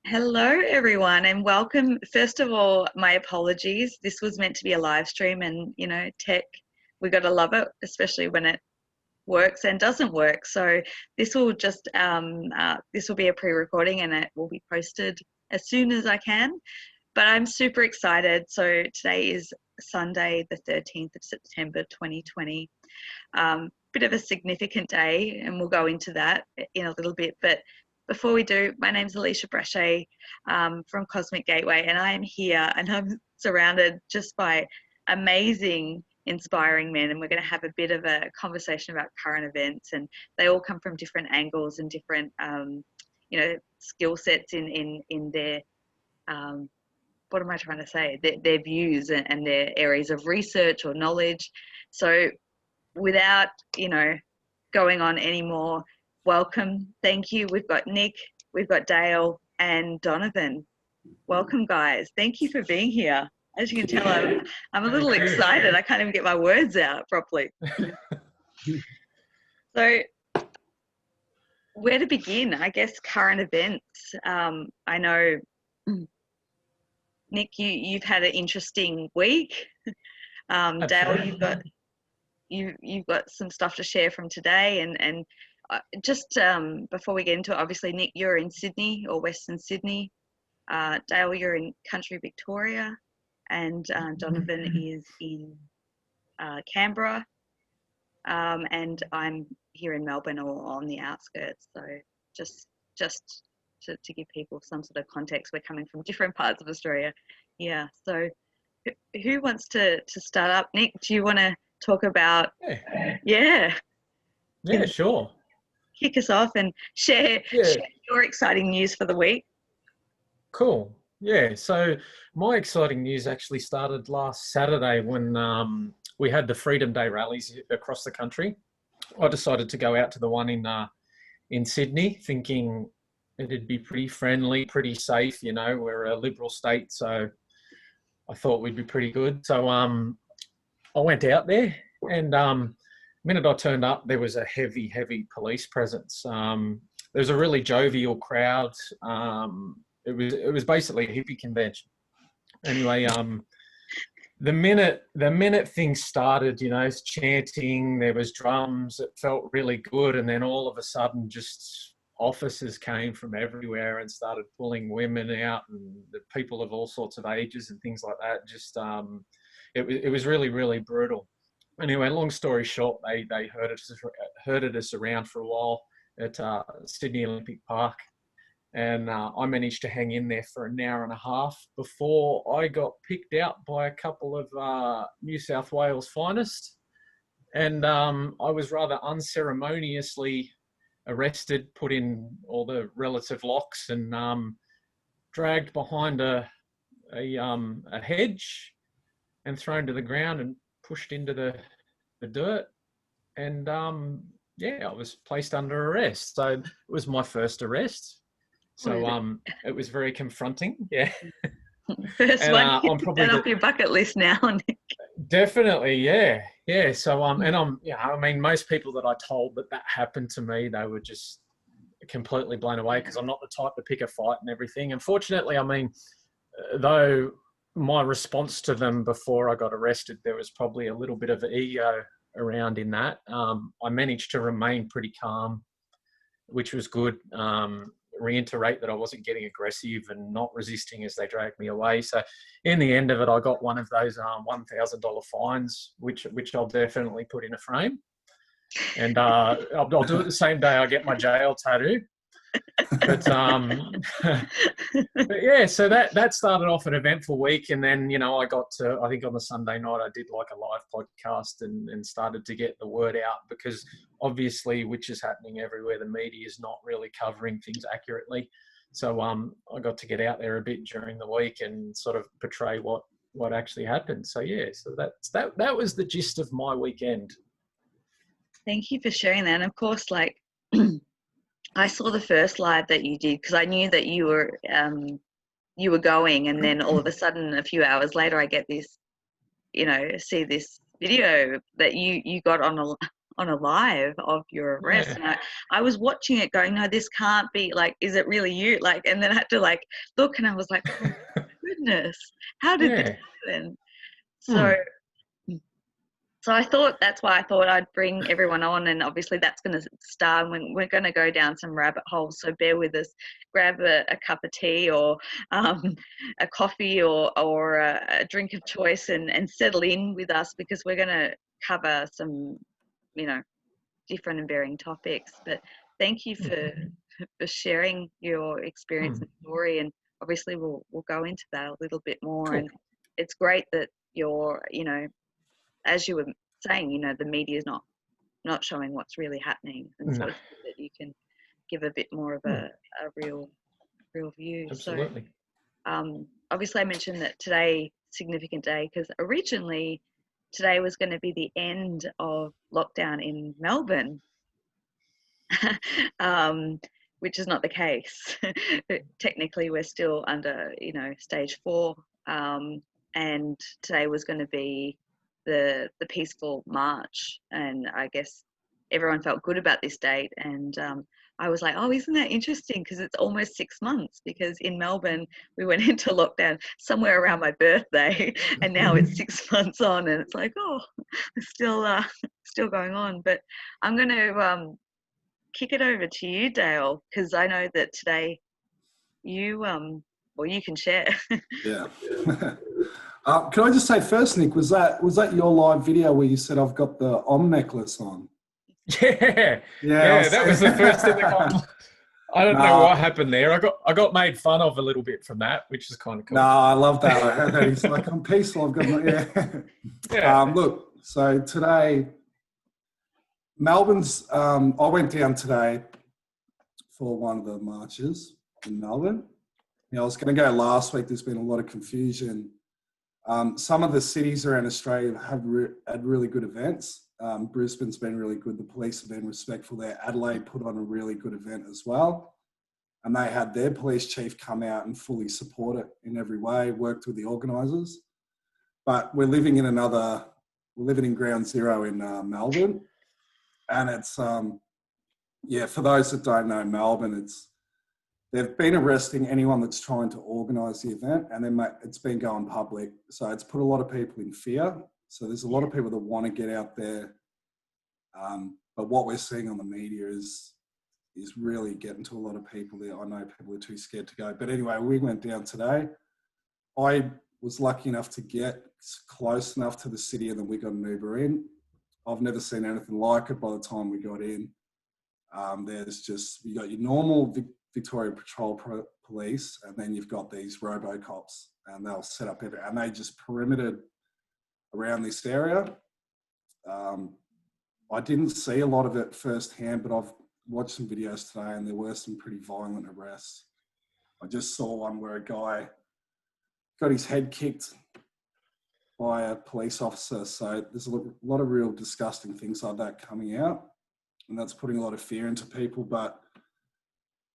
Hello, everyone, and welcome. First of all, my apologies. This was meant to be a live stream, and tech, we got to love it, especially when it works and doesn't work. So this will just this will be a pre-recording, and it will be posted as soon as I can. But I'm super excited. So today is Sunday, the 13th of September, 2020. Bit of a significant day, and we'll go into that in a little bit. But before we do, my name's Alisha from Cosmic Gateway, and I am here and I'm surrounded just by amazing, inspiring men, and we're going to have a bit of a conversation about current events, and they all come from different angles and different, skill sets in their, what am I trying to say, their views and their areas of research or knowledge. So without, going on anymore, welcome. Thank you. We've got Nick, we've got Dale and Donovan. Welcome, guys. Thank you for being here. As you can tell, I'm a little excited. I can't even get my words out properly. So where to begin? I guess current events. I know, Nick, you've had an interesting week. Dale, you've got some stuff to share from today, and just before we get into it, obviously, Nick, you're in Sydney or Western Sydney. Dale, you're in country Victoria, and Donovan is in Canberra, and I'm here in Melbourne or on the outskirts. So just to give people some sort of context, we're coming from different parts of Australia. Yeah. So who wants to start up? Nick, do you want to talk about? Yeah, sure. Kick us off and share your exciting news for the week. Cool. Yeah, so my exciting news actually started last Saturday when we had the Freedom Day rallies across the country. I decided to go out to the one in Sydney, thinking it'd be pretty friendly, pretty safe. We're a liberal state, so I thought we'd be pretty good. So I went out there, and the minute I turned up, there was a heavy police presence. There was a really jovial crowd. It was basically a hippie convention. Anyway, the minute things started, chanting, there was drums, it felt really good, and then all of a sudden, just officers came from everywhere and started pulling women out, and the people of all sorts of ages and things like that. Just it was really brutal. Anyway, long story short, they herded us around for a while at Sydney Olympic Park, and I managed to hang in there for an hour and a half before I got picked out by a couple of New South Wales finest, and I was rather unceremoniously arrested, put in all the relative locks, and dragged behind a hedge and thrown to the ground and pushed into the dirt, and I was placed under arrest. So it was my first arrest. So it was very confronting. Yeah. First and, one. I'm probably off your bucket list now, Nick. Definitely, yeah. So and I'm, most people that I told that happened to me, they were just completely blown away, because I'm not the type to pick a fight and everything. Unfortunately, though my response to them before I got arrested, there was probably a little bit of ego around in that. I managed to remain pretty calm, which was good. Reiterate that I wasn't getting aggressive and not resisting as they dragged me away. So in the end of it, I got one of those $1,000 fines, which I'll definitely put in a frame. And I'll do it the same day I get my jail tattoo. But yeah, so that started off an eventful week, and then I got to, I think on the Sunday night I did like a live podcast and started to get the word out, because obviously, which is happening everywhere, the media is not really covering things accurately. So I got to get out there a bit during the week and sort of portray what actually happened. So yeah, so that was the gist of my weekend. Thank you for sharing that. And of course, like I saw the first live that you did, because I knew that you were going, and then all of a sudden, a few hours later, I get this, see this video that you got on on a live of your arrest. Yeah. And I was watching it going, no, this can't be, like, is it really you? Like, and then I had to like look, and I was like, oh goodness, how did this Yeah. happen? Hmm. So I thought that's why I thought I'd bring everyone on, and obviously that's going to start when we're going to go down some rabbit holes. So bear with us. Grab a cup of tea or a coffee or a drink of choice and settle in with us, because we're going to cover some, you know, different and varying topics. But thank you for sharing your experience Hmm. and story, and obviously we'll go into that a little bit more. Cool. And it's great that you're, you know, as you were saying, you know, the media is not showing what's really happening, and so No. it's good that you can give a bit more of Hmm. a real view. So Absolutely. obviously I mentioned that today significant day because originally today was going to be the end of lockdown in Melbourne. um, which is not the case. Technically, we're still under, you know, stage 4, and today was going to be the peaceful march, and I guess everyone felt good about this date. And I was like, oh, isn't that interesting? Because it's almost 6 months. Because in Melbourne, we went into lockdown somewhere around my birthday, and now it's 6 months on, and it's like, oh, it's still going on. But I'm going to kick it over to you, Dale, because I know that today you well, you can share. Yeah. Can I just say first, Nick, was that your live video where you said I've got the Om necklace on? Yeah. Yeah, Yeah. That was the first thing that got. I don't know no, what happened there. I got made fun of a little bit from that, which is kind of cool. no, I love that. I heard that. He's like, I'm peaceful. I've got my, yeah. Yeah. Look, so today, Melbourne's, I went down today for one of the marches in Melbourne. You know, I was going to go last week. There's been a lot of confusion. Some of the cities around Australia have had really good events. Brisbane's been really good. The police have been respectful there. Adelaide put on a really good event as well. And they had their police chief come out and fully support it in every way, worked with the organisers. But we're living in ground zero in Melbourne. And it's, yeah, for those that don't know Melbourne, they've been arresting anyone that's trying to organise the event, and then it's been going public. So it's put a lot of people in fear. So there's a lot of people that want to get out there. But what we're seeing on the media is really getting to a lot of people there. I know people are too scared to go. But anyway, we went down today. I was lucky enough to get close enough to the city, and then we got an Uber in. I've never seen anything like it by the time we got in. You got your normal Victoria Patrol Police, and then you've got these robo-cops, and they'll set up and they just perimetered around this area. I didn't see a lot of it firsthand, but I've watched some videos today, and there were some pretty violent arrests. I just saw one where a guy got his head kicked by a police officer. So there's a lot of real disgusting things like that coming out, and that's putting a lot of fear into people. But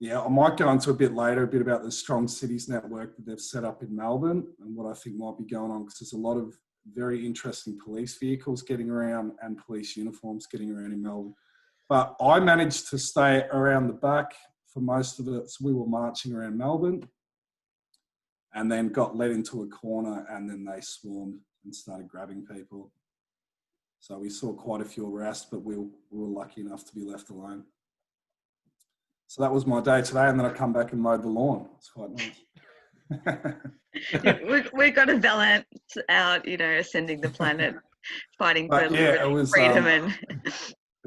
yeah, I might go into a bit later, a bit about the Strong Cities network that they've set up in Melbourne and what I think might be going on, because there's a lot of very interesting police vehicles getting around and police uniforms getting around in Melbourne. But I managed to stay around the back for most of it. So we were marching around Melbourne and then got led into a corner, and then they swarmed and started grabbing people. So we saw quite a few arrests, but we were lucky enough to be left alone. So that was my day today, and then I come back and mowed the lawn. It's quite nice. We've got to balance out, you know, ascending the planet, fighting for freedom and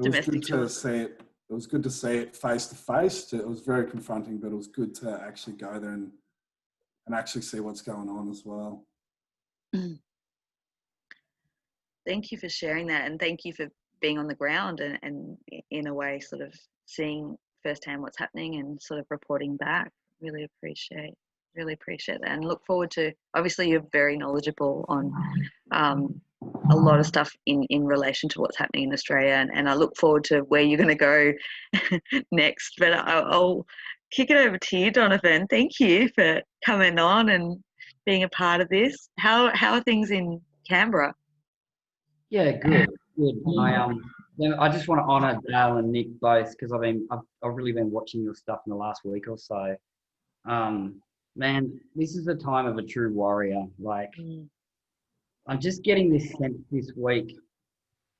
domestic justice. It was good to see it face to face. It was very confronting, but it was good to actually go there and actually see what's going on as well. Thank you for sharing that, and thank you for being on the ground and in a way sort of seeing firsthand what's happening and sort of reporting back. Really appreciate that, and look forward to, obviously you're very knowledgeable on a lot of stuff in relation to what's happening in Australia, and I look forward to where you're going to go next. But I'll kick it over to you, Donovan. Thank you for coming on and being a part of this. How are things in Canberra? Yeah, good. Yeah, I just want to honour Dale and Nick both because I've really been watching your stuff in the last week or so. Man, this is a time of a true warrior. Like, I'm just getting this sense this week,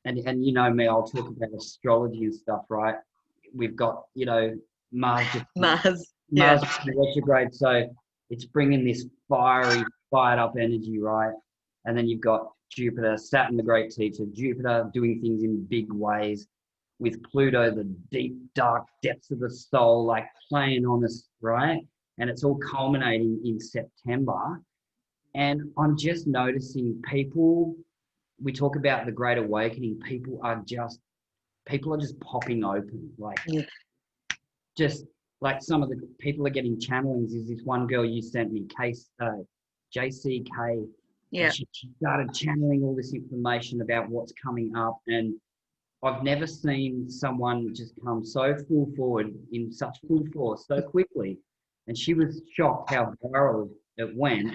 and you know me, I'll talk about astrology and stuff, right? We've got, you know, Mars Mars. Mars retrograde, so it's bringing this fiery, fired up energy, right? And then you've got Jupiter, Saturn, the great teacher, Jupiter doing things in big ways, with Pluto, the deep, dark depths of the soul, like playing on us, right? And it's all culminating in September. And I'm just noticing people, we talk about the Great Awakening, people are just popping open, like just like some of the people are getting channelings. Is this one girl you sent me, JCK? Yeah. She started channeling all this information about what's coming up, and I've never seen someone just come so full forward in such full force so quickly. And she was shocked how viral it went.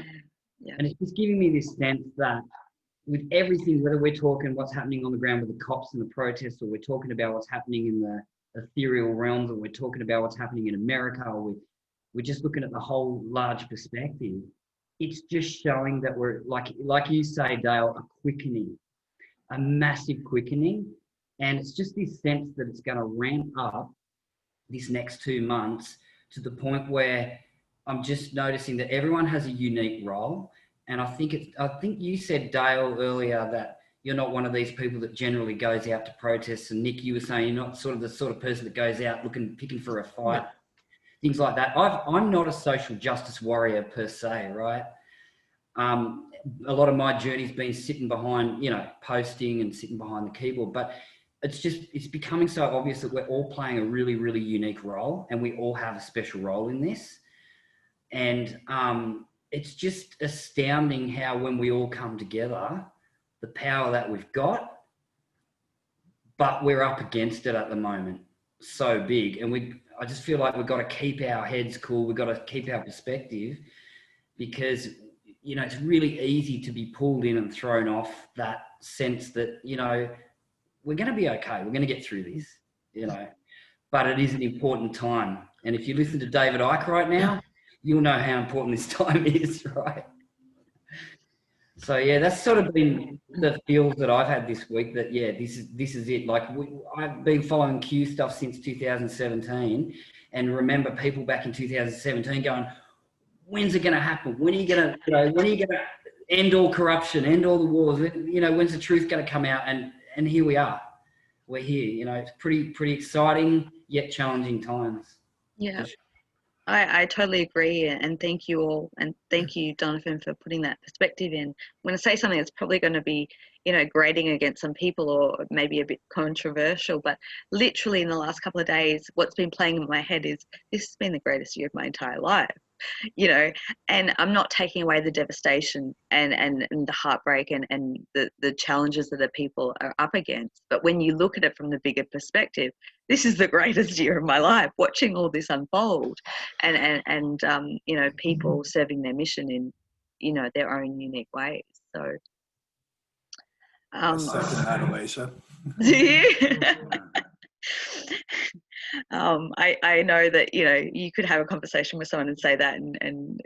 Yeah. And it's just giving me this sense that with everything, whether we're talking what's happening on the ground with the cops and the protests, or we're talking about what's happening in the ethereal realms, or we're talking about what's happening in America, or we're just looking at the whole large perspective, it's just showing that we're, like you say, Dale, a quickening, a massive quickening. And it's just this sense that it's going to ramp up this next 2 months to the point where I'm just noticing that everyone has a unique role. And I think you said, Dale, earlier that you're not one of these people that generally goes out to protests. And Nick, you were saying you're not sort of the sort of person that goes out picking for a fight, things like that. I'm not a social justice warrior per se, right? A lot of my journey's been sitting behind, you know, posting and sitting behind the keyboard, but it's becoming so obvious that we're all playing a really, really unique role, and we all have a special role in this. And it's just astounding how when we all come together, the power that we've got, but we're up against it at the moment, so big. And I just feel like we've got to keep our heads cool. We've got to keep our perspective, because, you know, it's really easy to be pulled in and thrown off that sense that, you know, we're going to be okay. We're going to get through this, you know, but it is an important time. And if you listen to David Icke right now, you'll know how important this time is, right? So yeah, that's sort of been the feels that I've had this week, that yeah, this is it. Like I've been following Q stuff since 2017, and remember people back in 2017 going, when's it going to happen? When are you going to, when are you going to end all corruption, end all the wars? You know, when's the truth going to come out? And here we are. We're here. You know, it's pretty exciting yet challenging times. Yeah. I totally agree, and thank you all, and thank you, Donovan, for putting that perspective in. I'm going to say something that's probably going to be, you know, grating against some people or maybe a bit controversial, but literally in the last couple of days, what's been playing in my head is this has been the greatest year of my entire life. You know, and I'm not taking away the devastation and the heartbreak and the challenges that the people are up against. But when you look at it from the bigger perspective, this is the greatest year of my life, watching all this unfold and you know, people serving their mission in, you know, their own unique ways. So second that, Alisha. do you? I know that, you know, you could have a conversation with someone and say that and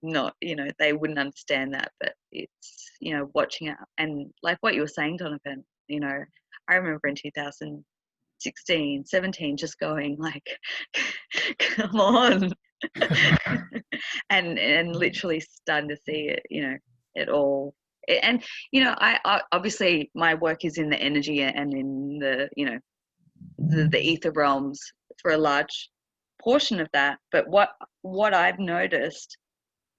not, you know, they wouldn't understand that, but it's, you know, watching it and like what you were saying, Donovan, you know, I remember in 2016, 17, just going like, come on, and literally starting to see it, you know, it all. And, you know, I obviously my work is in the energy and in the, you know, the ether realms for a large portion of that. But what I've noticed,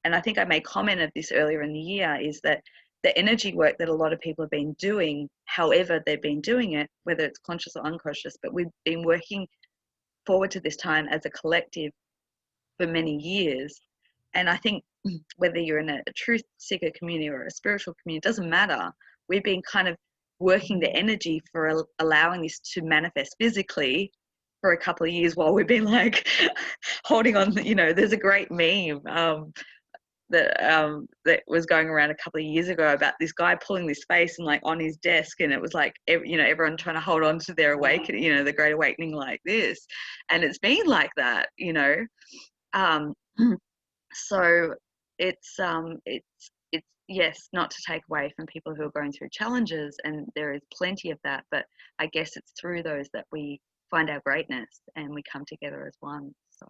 and I think I made comment of this earlier in the year, is that the energy work that a lot of people have been doing, however they've been doing it, whether it's conscious or unconscious, but we've been working forward to this time as a collective for many years. And I think whether you're in a truth seeker community or a spiritual community, it doesn't matter. We've been kind of working the energy for allowing this to manifest physically for a couple of years while we've been like holding on. You know, there's a great meme that was going around a couple of years ago about this guy pulling this face and like on his desk, and it was like everyone trying to hold on to their awakening, the Great Awakening like this, and it's been like that, so it's yes, not to take away from people who are going through challenges, and there is plenty of that, but I guess it's through those that we find our greatness and we come together as one. So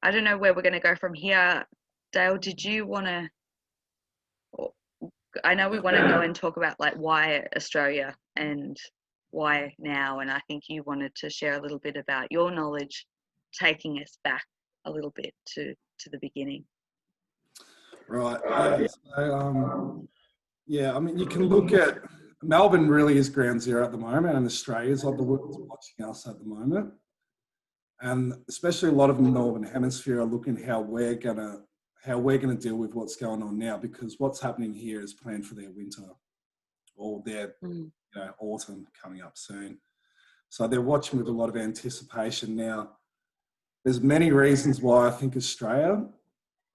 I don't know where we're going to go from here. Dale, did you want to, I know we want to go and talk about like why Australia and why now, and I think you wanted to share a little bit about your knowledge, taking us back a little bit to the beginning. Right. Yeah. So, I mean, you can look at Melbourne really is ground zero at the moment, and Australia's like the world's watching us at the moment. And especially a lot of the Northern Hemisphere are looking how we're gonna deal with what's going on now, because what's happening here is planned for their winter or their autumn coming up soon. So they're watching with a lot of anticipation now. There's many reasons why I think Australia,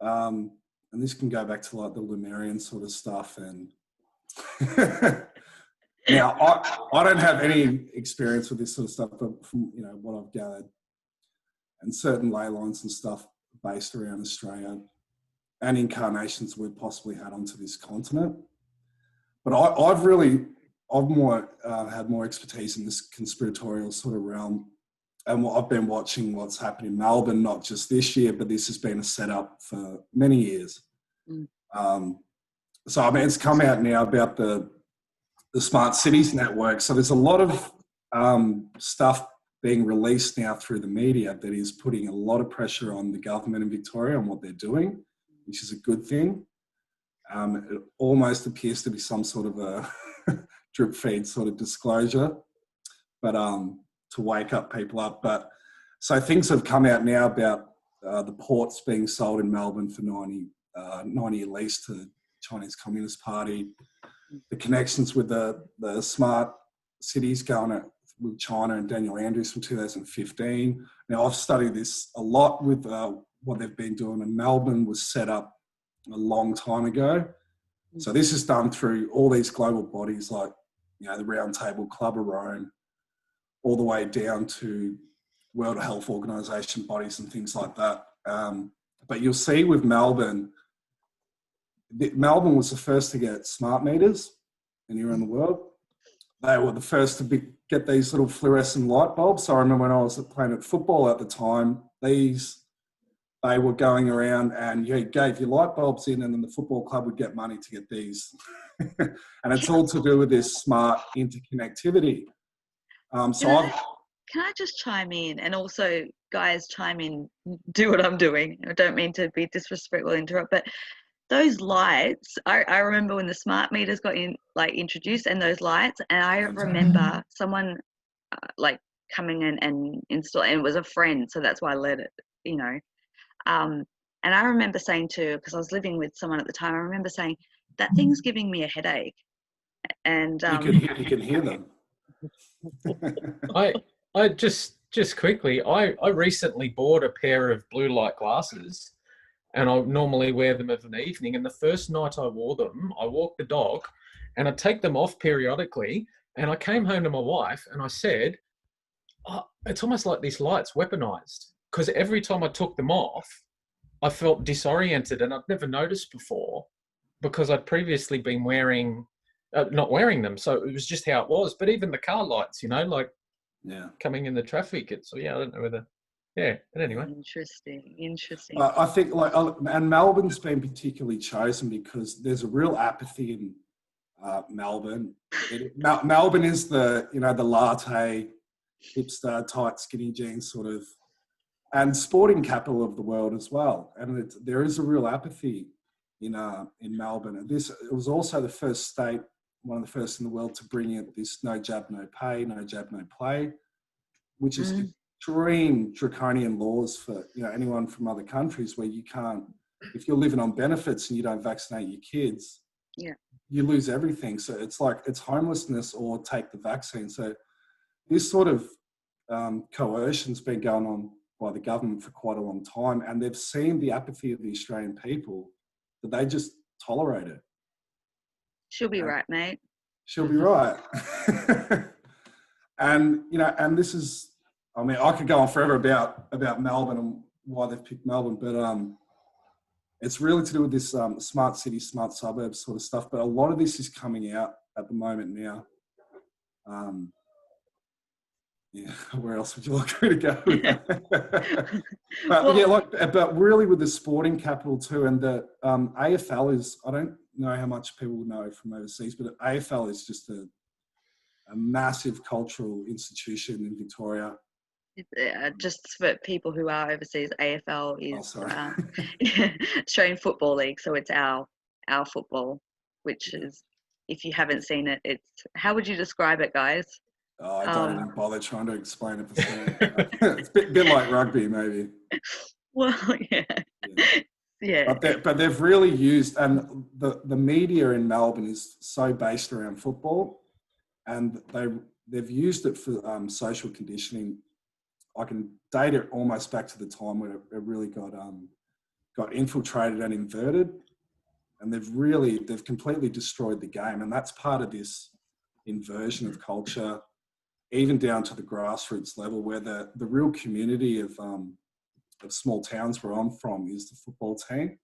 and this can go back to like the Lemurian sort of stuff. And now I don't have any experience with this sort of stuff, but from what I've gathered, and certain ley lines and stuff based around Australia and incarnations we've possibly had onto this continent. But I've had more expertise in this conspiratorial sort of realm, and I've been watching what's happened in Melbourne, not just this year, but this has been a setup for many years. So I mean, it's come out now about the Smart Cities Network. So there's a lot of stuff being released now through the media that is putting a lot of pressure on the government in Victoria on what they're doing, which is a good thing. It almost appears to be some sort of a drip feed sort of disclosure, but to wake up people up. But so things have come out now about the ports being sold in Melbourne for 90-year lease to the Chinese Communist Party, the connections with the smart cities going with China and Daniel Andrews from 2015. Now, I've studied this a lot with what they've been doing, and Melbourne was set up a long time ago. So this is done through all these global bodies like, the Round Table Club of Rome, all the way down to World Health Organization bodies and things like that. But you'll see with Melbourne was the first to get smart meters anywhere in the world. They were the first to get these little fluorescent light bulbs. So I remember when I was playing at football at the time, they were going around and you gave your light bulbs in, and then the football club would get money to get these. And it's all to do with this smart interconnectivity. Can I just chime in, and also guys chime in, do what I'm doing. I don't mean to be disrespectful or interrupt, but those lights, I remember when the smart meters got introduced, and those lights, and I remember someone coming in and installing, and it was a friend, so that's why I let it, and I remember saying because I was living with someone at the time, I remember saying, that thing's giving me a headache. And you can hear them. I just quickly, I recently bought a pair of blue light glasses, and I normally wear them of an evening. And the first night I wore them, I walked the dog, and I take them off periodically. And I came home to my wife and I said, it's almost like these lights weaponized, because every time I took them off, I felt disoriented, and I'd never noticed before because I'd previously been not wearing them. So it was just how it was. But even the car lights, coming in the traffic, I don't know whether. Yeah, but anyway. Interesting. I think and Melbourne's been particularly chosen because there's a real apathy in Melbourne. Melbourne is the latte, hipster, tight, skinny jeans sort of, and sporting capital of the world as well. And there is a real apathy in Melbourne. And it was also the first state, one of the first in the world, to bring in this no jab, no pay, no jab, no play, which is extreme draconian laws for anyone from other countries, where you can't, if you're living on benefits and you don't vaccinate your kids, you lose everything. So it's homelessness or take the vaccine. So this sort of coercion's been going on by the government for quite a long time, and they've seen the apathy of the Australian people that they just tolerate it. She'll be right, mate. She'll be right. And, you know, and this is, I mean, I could go on forever about Melbourne and why they've picked Melbourne, but it's really to do with this smart city, smart suburbs sort of stuff. But a lot of this is coming out at the moment now. Yeah, where else would you like me to go with that? But really with the sporting capital too, and the AFL is, I don't know how much people know from overseas, but AFL is just a massive cultural institution in Victoria. Just for people who are overseas, AFL is Australian Football League, so it's our football, which is, if you haven't seen it, it's, how would you describe it, guys? Oh, I don't even bother trying to explain it. It's a bit like rugby, maybe. Well, yeah. But they've really used, and the media in Melbourne is so based around football, and they've used it for social conditioning. I can date it almost back to the time where it really got infiltrated and inverted, and they've completely destroyed the game, and that's part of this inversion of culture, even down to the grassroots level, where the real community of small towns where I'm from is the football team.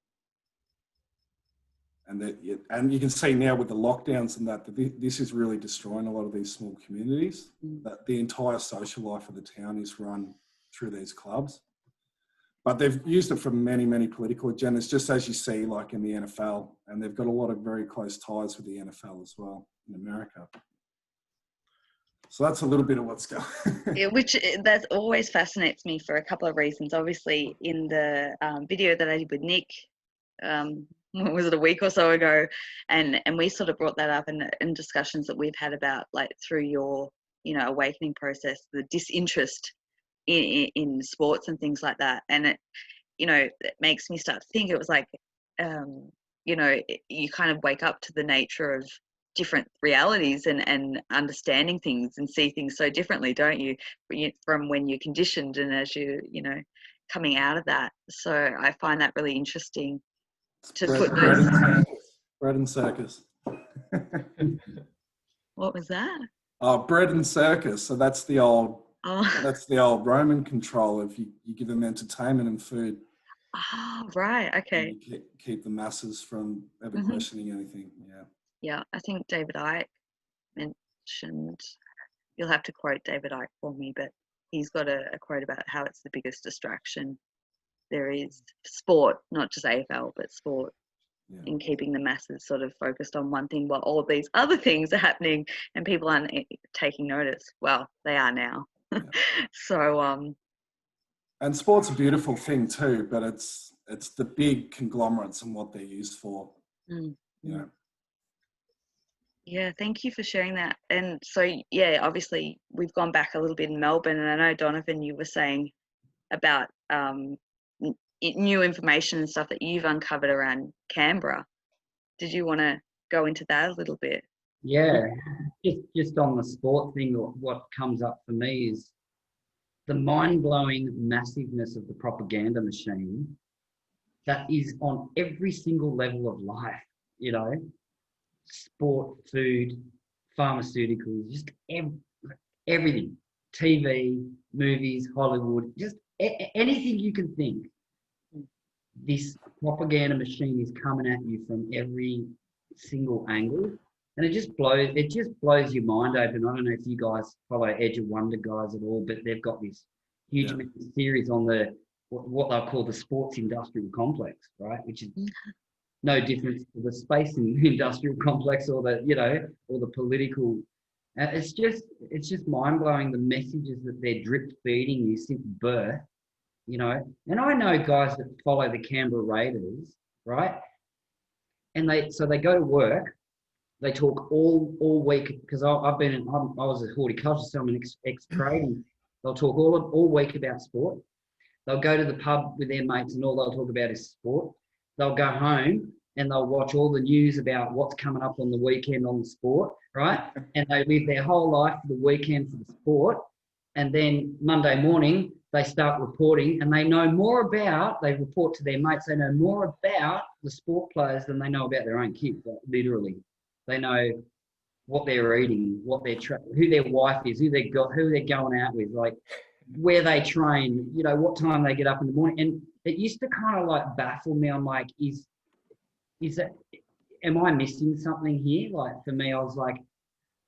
And you can see now with the lockdowns and that this is really destroying a lot of these small communities, that the entire social life of the town is run through these clubs. But they've used it for many, many political agendas, just as you see like in the NFL, and they've got a lot of very close ties with the NFL as well in America. So that's a little bit of what's going on. Yeah, that always fascinates me for a couple of reasons. Obviously, in the video that I did with Nick, was it a week or so ago, and we sort of brought that up in discussions that we've had about, like, through your, you know, awakening process, the disinterest in sports and things like that. And it, you know, it makes me start to think, it was like, you know, you kind of wake up to the nature of different realities and understanding things and see things so differently, don't you, from when you're conditioned and as you know, coming out of that. So I find that really interesting to put those. Bread and circus. What was that? Bread and circus. So that's the old Roman control. If you give them entertainment and food. Oh, right. Okay. You keep the masses from ever questioning anything. Yeah. Yeah, I think David Icke mentioned, you'll have to quote David Icke for me, but he's got a quote about how it's the biggest distraction there is, sport, not just AFL, but sport, in keeping the masses sort of focused on one thing while all of these other things are happening and people aren't taking notice. Well, they are now. Yeah. So, and sport's a beautiful thing too, but it's the big conglomerates and what they're used for. You know. Yeah, thank you for sharing that. And so, yeah, obviously we've gone back a little bit in Melbourne, and I know, Donovan, you were saying about new information and stuff that you've uncovered around Canberra. Did you want to go into that a little bit? Yeah, just on the sport thing, what comes up for me is the mind-blowing massiveness of the propaganda machine that is on every single level of life, you know, sport, food, pharmaceuticals, just everything, TV, movies, Hollywood, just anything you can think. This propaganda machine is coming at you from every single angle, and it just blows your mind open. I don't know if you guys follow Edge of Wonder guys at all, but they've got this huge series on the what they'll call the sports industrial complex, right? Which is no difference to the space industrial complex or the, you know, or the political. It's just mind blowing, the messages that they're drip feeding you since birth, you know. And I know guys that follow the Canberra Raiders, right? And they go to work, they talk all week, because I was a horticulturist, so I'm an ex-trading. They'll talk all week about sport. They'll go to the pub with their mates and all they'll talk about is sport. They'll go home and they'll watch all the news about what's coming up on the weekend on the sport, right? And they live their whole life for the weekend for the sport. And then Monday morning, they start reporting and they report to their mates, they know more about the sport players than they know about their own kids, like, literally. They know what they're eating, who their wife is, who they're going out with, like where they train, what time they get up in the morning. And it used to kind of like baffle me. I'm like, am I missing something here? Like for me, I was like,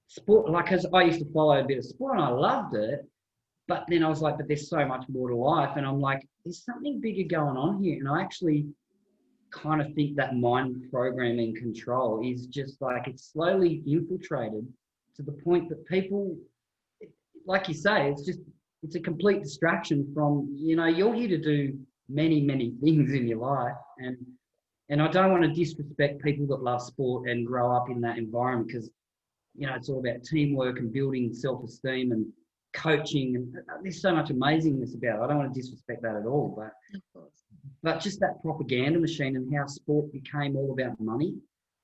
sport, like, cause I used to follow a bit of sport and I loved it. But then I was like, but there's so much more to life. And I'm like, there's something bigger going on here. And I actually kind of think that mind programming control is just like, it's slowly infiltrated to the point that people, like you say, it's a complete distraction from, you're here to do many, many things in your life. And I don't want to disrespect people that love sport and grow up in that environment, because, it's all about teamwork and building self-esteem and coaching, and there's so much amazingness about it. I don't want to disrespect that at all, but just that propaganda machine and how sport became all about money,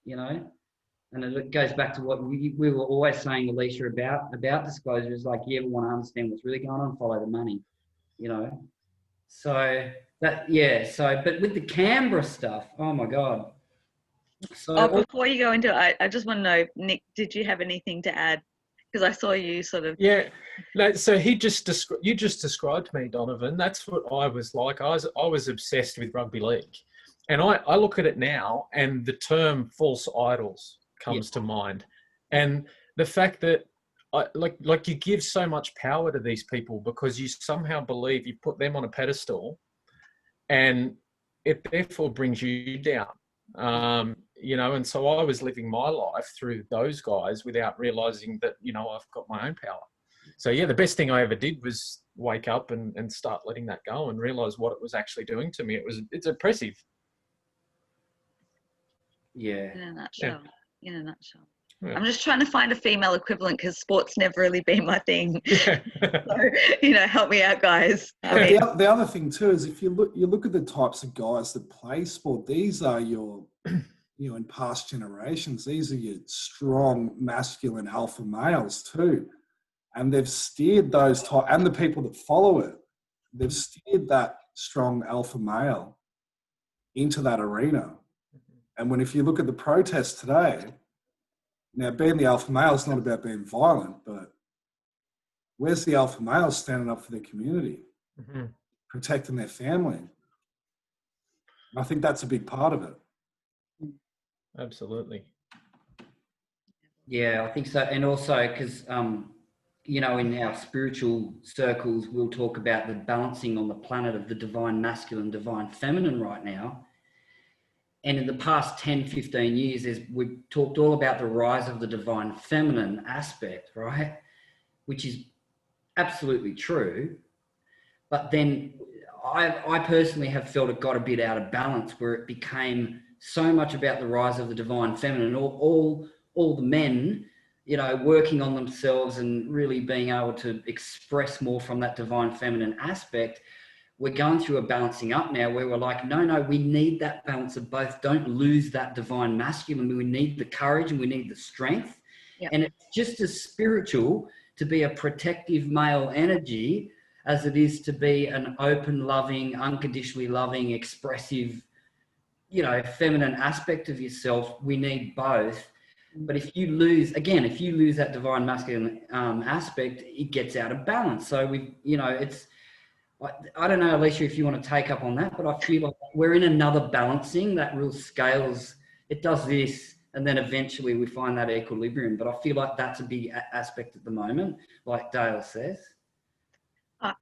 and it goes back to what we were always saying, Alisha, about disclosure, is like, you ever want to understand what's really going on, follow the money, so but with the Canberra stuff, oh my God. So before you go into it, I just want to know, Nick, did you have anything to add? Because I saw you sort of... Yeah, no, so you just described me, Donovan. That's what I was like. I was obsessed with rugby league, and I look at it now, and the term false idols comes to mind, and the fact that like you give so much power to these people because you somehow believe you put them on a pedestal, and it therefore brings you down. And so I was living my life through those guys without realizing that, I've got my own power. So yeah, the best thing I ever did was wake up and start letting that go and realize what it was actually doing to me. It's oppressive. Yeah. In a nutshell. Yeah. I'm just trying to find a female equivalent because sport's never really been my thing. Yeah. So, help me out, guys. The other thing too is, if you look at the types of guys that play sport, these are your, in past generations, these are your strong, masculine alpha males too. And they've steered those and the people that follow it, they've steered that strong alpha male into that arena. And if you look at the protests today, now being the alpha male is not about being violent, but where's the alpha male standing up for their community, protecting their family? I think that's a big part of it. Absolutely. Yeah, I think so. And also because, in our spiritual circles, we'll talk about the balancing on the planet of the divine masculine, divine feminine right now. And in the past 10, 15 years, we've talked all about the rise of the divine feminine aspect, right? Which is absolutely true. But then I personally have felt it got a bit out of balance, where it became so much about the rise of the divine feminine, all the men, working on themselves and really being able to express more from that divine feminine aspect. We're going through a balancing up now where we're like, no, we need that balance of both. Don't lose that divine masculine. We need the courage and we need the strength. Yep. And it's just as spiritual to be a protective male energy as it is to be an open, loving, unconditionally loving, expressive, feminine aspect of yourself. We need both. But if you lose that divine masculine aspect, it gets out of balance. So I don't know, Alisha, if you want to take up on that, but I feel like we're in another balancing that real scales. It does this, and then eventually we find that equilibrium. But I feel like that's a big aspect at the moment, like Dale says.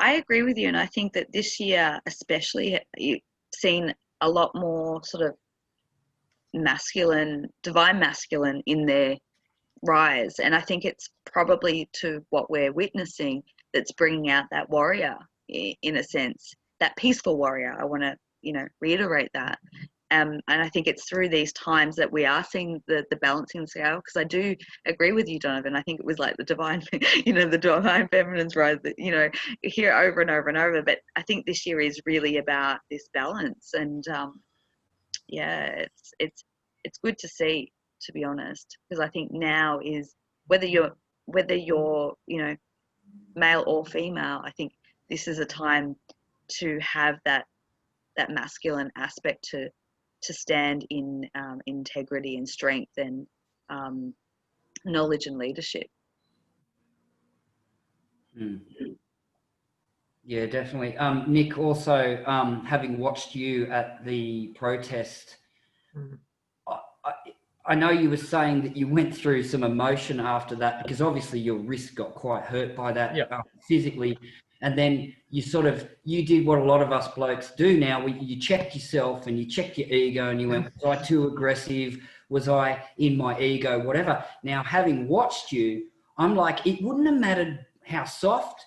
I agree with you, and I think that this year especially, you've seen a lot more sort of masculine, divine masculine in their rise. And I think it's probably to what we're witnessing that's bringing out that warrior, in a sense, that peaceful warrior. I want to, reiterate that. And I think it's through these times that we are seeing the balancing scale, because I do agree with you, Donovan. I think it was like the divine, the divine feminine's rise that, you hear over and over and over. But I think this year is really about this balance. And it's good to see, to be honest, because I think now is whether you're male or female, I think this is a time to have that masculine aspect to stand in integrity and strength and knowledge and leadership. Yeah, definitely. Nick, also having watched you at the protest, I know you were saying that you went through some emotion after that, because obviously your wrist got quite hurt by that physically. And then you did what a lot of us blokes do now. You checked yourself and you checked your ego and you went, was I too aggressive? Was I in my ego? Whatever. Now, having watched you, I'm like, it wouldn't have mattered how soft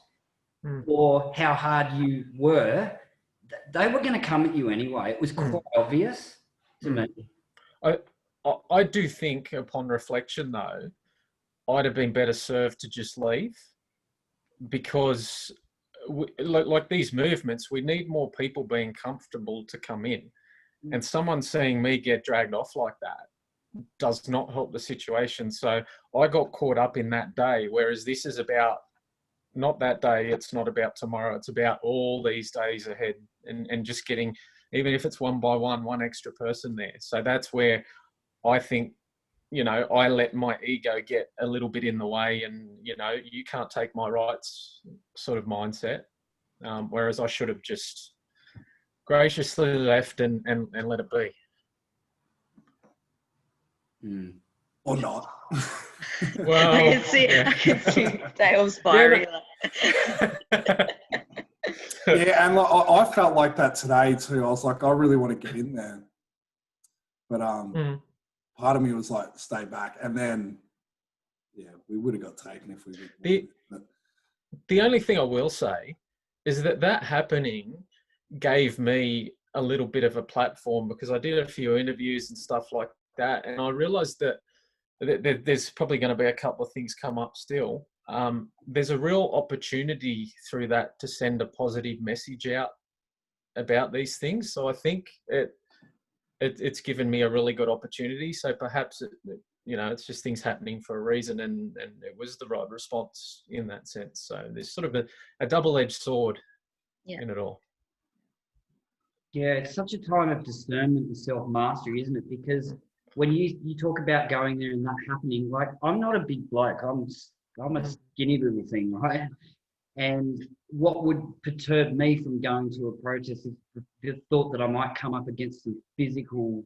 or how hard you were. They were going to come at you anyway. It was quite obvious to me. I do think, upon reflection, though, I'd have been better served to just leave, because like these movements, we need more people being comfortable to come in. And someone seeing me get dragged off like that does not help the situation. So I got caught up in that day, whereas this is about not that day, it's not about tomorrow, it's about all these days ahead, and just getting, even if it's one by one extra person there. So that's where I think, I let my ego get a little bit in the way, and, you can't take my rights sort of mindset. Whereas I should have just graciously left and let it be. Or not. Well, I can see Dale's fiery. Yeah, and I felt like that today too. I was like, I really want to get in there. But part of me was like, stay back. And then, we would have got taken if we didn't. The only thing I will say is that happening gave me a little bit of a platform, because I did a few interviews and stuff like that. And I realized that there's probably going to be a couple of things come up still. There's a real opportunity through that to send a positive message out about these things. So I think it's given me a really good opportunity. So perhaps it's just things happening for a reason, and it was the right response in that sense. So there's sort of a double-edged sword in it all. Yeah, it's such a time of discernment and self-mastery, isn't it? Because when you talk about going there and that happening, like, I'm not a big bloke. I'm a skinny little thing, right? And what would perturb me from going to a protest is the thought that I might come up against some physical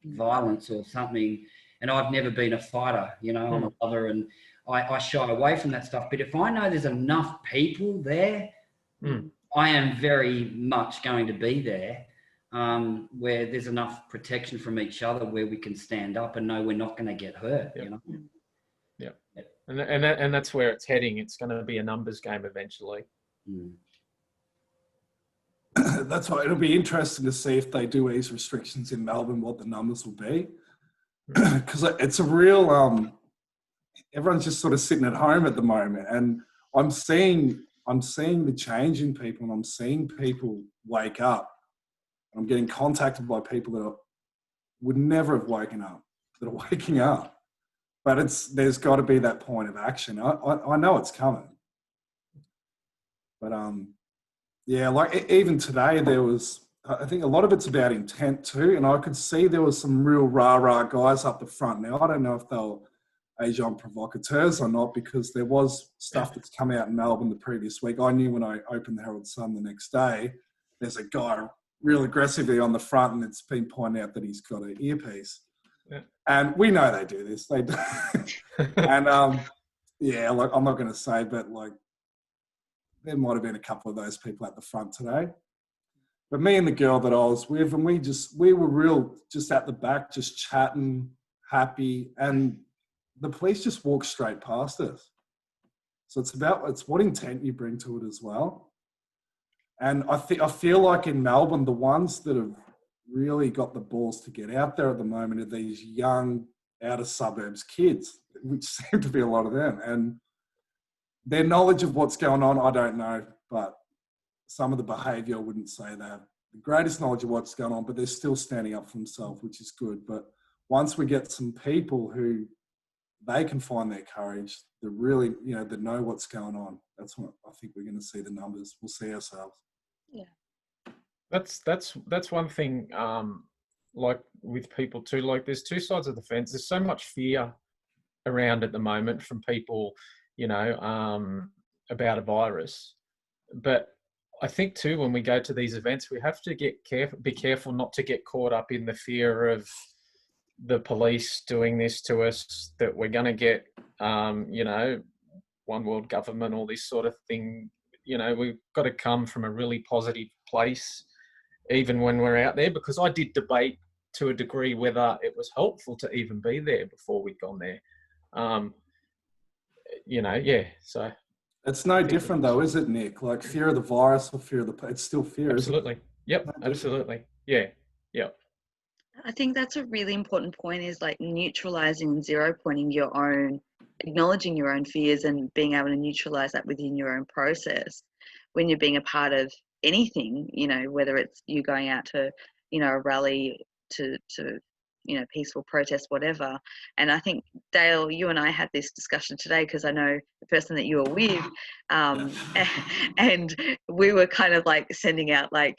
violence or something. And I've never been a fighter, I'm a lover, and I shy away from that stuff. But if I know there's enough people there, I am very much going to be there, where there's enough protection from each other, where we can stand up and know we're not going to get hurt. Yeah. And that's where it's heading. It's going to be a numbers game eventually. That's why it'll be interesting to see if they do ease restrictions in Melbourne, what the numbers will be. Because it's a real, everyone's just sort of sitting at home at the moment. And I'm seeing the change in people, and I'm seeing people wake up. I'm getting contacted by people that would never have woken up, that are waking up. But there's got to be that point of action. I know it's coming. But like even today there was, I think a lot of it's about intent too. And I could see there was some real rah-rah guys up the front. Now, I don't know if they were agent provocateurs or not, because there was stuff that's come out in Melbourne the previous week. I knew when I opened the Herald Sun the next day, there's a guy real aggressively on the front, and it's been pointed out that he's got an earpiece. Yeah. And we know they do this. They do. And like, I'm not going to say, but like, there might have been a couple of those people at the front today. But me and the girl that I was with, and we were real just at the back, just chatting, happy, and the police just walked straight past us. So it's what intent you bring to it as well. And I feel like in Melbourne, the ones that have really got the balls to get out there at the moment are these young, outer suburbs kids, which seem to be a lot of them. And their knowledge of what's going on, I don't know, but some of the behaviour, I wouldn't say they have the greatest knowledge of what's going on, but they're still standing up for themselves, which is good. But once we get some people who they can find their courage, to really, to know what's going on. That's what I think we're going to see the numbers. We'll see ourselves. Yeah. That's one thing, like with people too, like there's two sides of the fence. There's so much fear around at the moment from people, about a virus. But I think too, when we go to these events, we have to be careful not to get caught up in the fear of the police doing this to us, that we're going to get, one world government, all this sort of thing. We've got to come from a really positive place, even when we're out there, because I did debate to a degree whether it was helpful to even be there before we'd gone there. So. It's no different though, is it, Nick? Like fear of the virus or fear of it's still fear. Absolutely. Isn't it? Yep. No Absolutely. Yeah. Yep. I think that's a really important point, is like neutralizing and zero pointing your own, acknowledging your own fears and being able to neutralize that within your own process when you're being a part of anything, whether it's you going out to, a rally to peaceful protest, whatever. And I think, Dale, you and I had this discussion today because I know the person that you were with, and we were kind of like sending out like,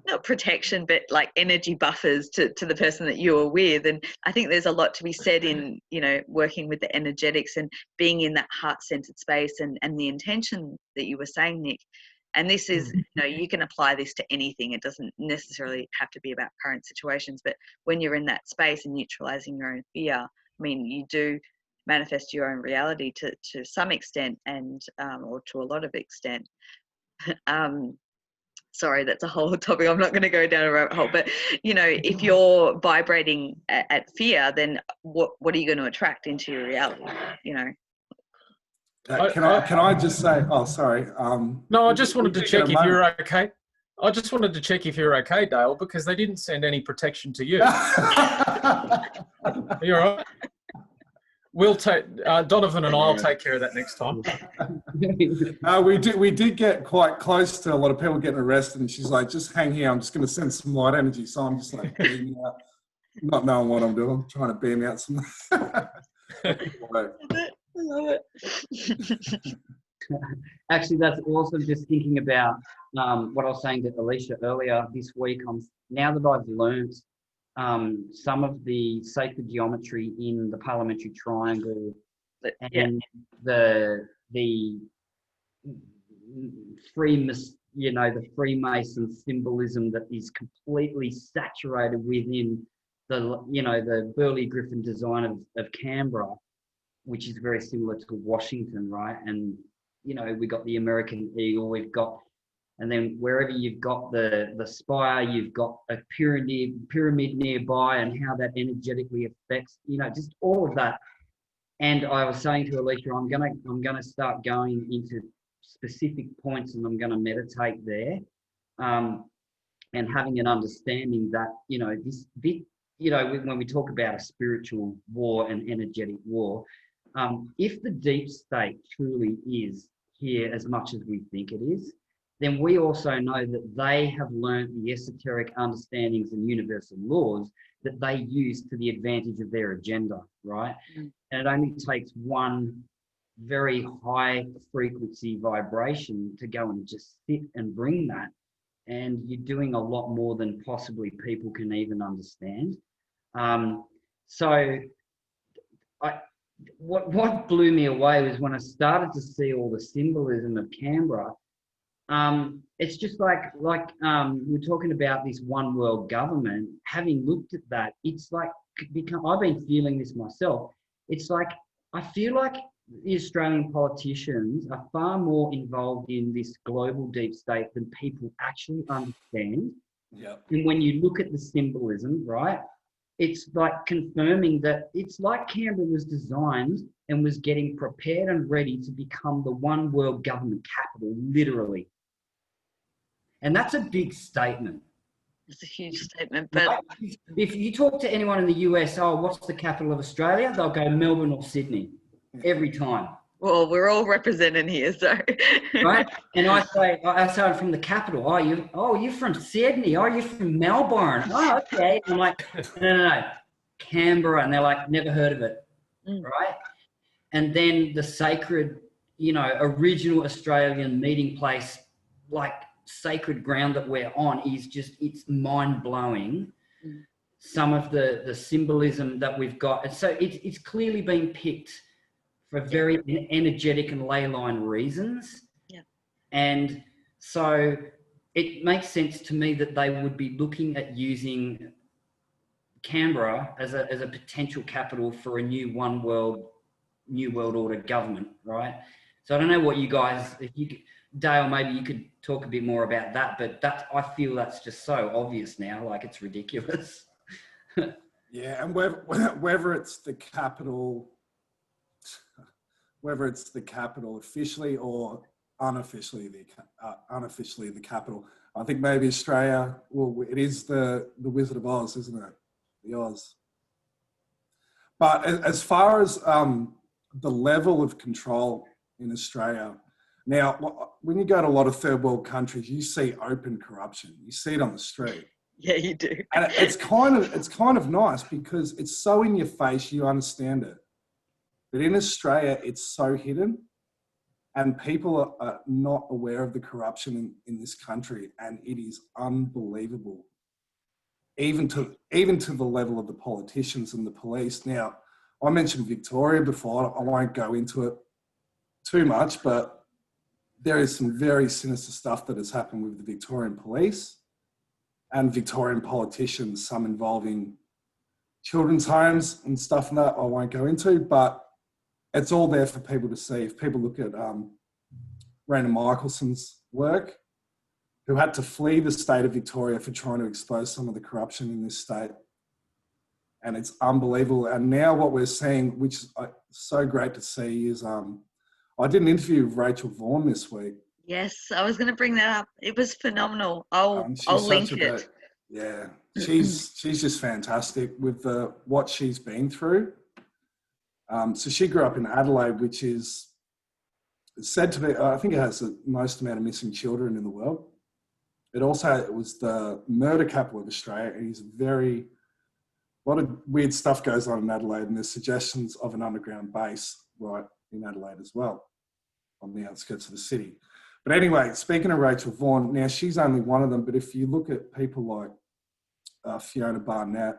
not protection, but like energy buffers to the person that you were with. And I think there's a lot to be said in, working with the energetics and being in that heart-centered space and the intention that you were saying, Nick. And this is, you can apply this to anything. It doesn't necessarily have to be about current situations, but when you're in that space and neutralizing your own fear, I mean, you do manifest your own reality to some extent and, or to a lot of extent. Sorry, that's a whole topic. I'm not going to go down a rabbit hole, but if you're vibrating at fear, then what are you going to attract into your reality? Can I just say? Oh, sorry. No, I just wanted to check if you're okay. I just wanted to check if you're okay, Dale, because they didn't send any protection to you. Are you all right? We'll take Donovan and I'll take care of that next time. We did get quite close to a lot of people getting arrested, and she's like, "Just hang here. I'm just going to send some light energy." So I'm just like beaming out, not knowing what I'm doing. I'm trying to beam out some. I love it. Actually, that's awesome. Just thinking about what I was saying to Alisha earlier this week. Now that I've learnt some of the sacred geometry in the parliamentary triangle and the Freemason symbolism that is completely saturated within the Burley Griffin design of Canberra, which is very similar to Washington, right? And we got the American eagle, and then wherever you've got the spire, you've got a pyramid nearby, and how that energetically affects, just all of that. And I was saying to Alisha, I'm gonna start going into specific points, and I'm gonna meditate there, and having an understanding that when we talk about a spiritual war and energetic war, if the deep state truly is here as much as we think it is, then we also know that they have learned the esoteric understandings and universal laws that they use to the advantage of their agenda, right? Mm. And it only takes one very high frequency vibration to go and just sit and bring that. And you're doing a lot more than possibly people can even understand. What blew me away was when I started to see all the symbolism of Canberra. It's just like we're talking about this one world government. Having looked at that, it's like I've been feeling this myself. It's like I feel like the Australian politicians are far more involved in this global deep state than people actually understand. Yep. And when you look at the symbolism, right, it's like confirming that it's like Canberra was designed and was getting prepared and ready to become the one world government capital, literally. And that's a big statement. It's a huge statement. But if you talk to anyone in the US, what's the capital of Australia? They'll go Melbourne or Sydney every time. Well, we're all represented here, so. Right? And I say I'm from the capital. You're from Sydney. You're from Melbourne. Oh, okay. I'm like, no. Canberra. And they're like, never heard of it. right? And then the sacred, original Australian meeting place, like sacred ground that we're on, is just, it's mind-blowing. Some of the symbolism that we've got. And so it's clearly been picked for very energetic and ley line reasons. Yeah. And so it makes sense to me that they would be looking at using Canberra as a potential capital for a new New World Order government, right? So I don't know what you guys, Dale, maybe you could talk a bit more about that, but I feel that's just so obvious now, like it's ridiculous. Yeah, and whether it's the capital, officially or unofficially the capital, I think maybe Australia. Well, it is the Wizard of Oz, isn't it? The Oz. But as far as the level of control in Australia, now when you go to a lot of third world countries, you see open corruption. You see it on the street. Yeah, you do. And it's kind of nice because it's so in your face, you understand it. But in Australia, it's so hidden, and people are not aware of the corruption in this country, and it is unbelievable. Even to the level of the politicians and the police. Now, I mentioned Victoria before. I won't go into it too much, but there is some very sinister stuff that has happened with the Victorian police and Victorian politicians, some involving children's homes and stuff and that I won't go into, but it's all there for people to see. If people look at Raina Michaelson's work, who had to flee the state of Victoria for trying to expose some of the corruption in this state. And it's unbelievable. And now what we're seeing, which is so great to see, is I did an interview with Rachel Vaughan this week. Yes, I was going to bring that up. It was phenomenal. I'll link it. Yeah, she's just fantastic with what she's been through. So she grew up in Adelaide, which is said to be, I think it has the most amount of missing children in the world. It was the murder capital of Australia. And a lot of weird stuff goes on in Adelaide, and there's suggestions of an underground base right in Adelaide as well, on the outskirts of the city. But anyway, speaking of Rachel Vaughan, now she's only one of them, but if you look at people like Fiona Barnett,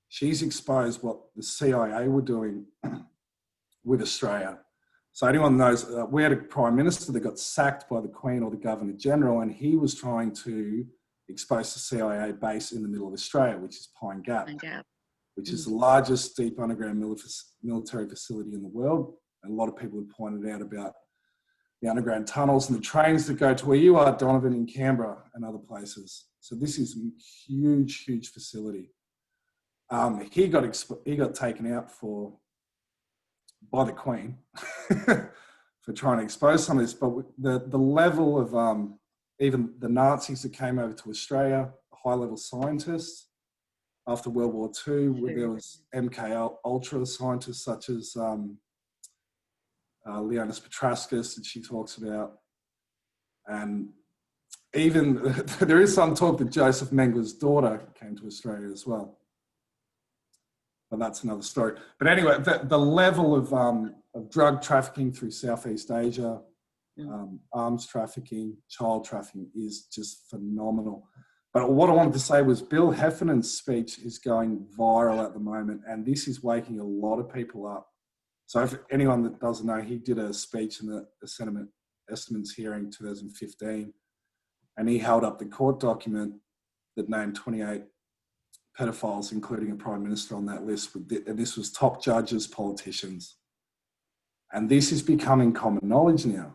she's exposed what the CIA were doing with Australia. So anyone knows, we had a Prime Minister that got sacked by the Queen or the Governor General, and he was trying to expose the CIA base in the middle of Australia, which is Pine Gap, which is the largest deep underground military facility in the world. And a lot of people have pointed out about the underground tunnels and the trains that go to where you are, Donovan, in Canberra and other places. So this is a huge, huge facility. He got taken out by the Queen for trying to expose some of this. But the level of even the Nazis that came over to Australia, high-level scientists after World War II, where there was MK Ultra scientists such as Leonis Petraskas that she talks about. And even there is some talk that Joseph Mengeler's daughter came to Australia as well. But that's another story. But anyway, the level of drug trafficking through Southeast Asia, arms trafficking, child trafficking is just phenomenal. But what I wanted to say was Bill Heffernan's speech is going viral at the moment, and this is waking a lot of people up. So if anyone that doesn't know, he did a speech in the Senate Estimates hearing 2015, and he held up the court document that named 28 pedophiles, including a prime minister on that list. And this was top judges, politicians. And this is becoming common knowledge now.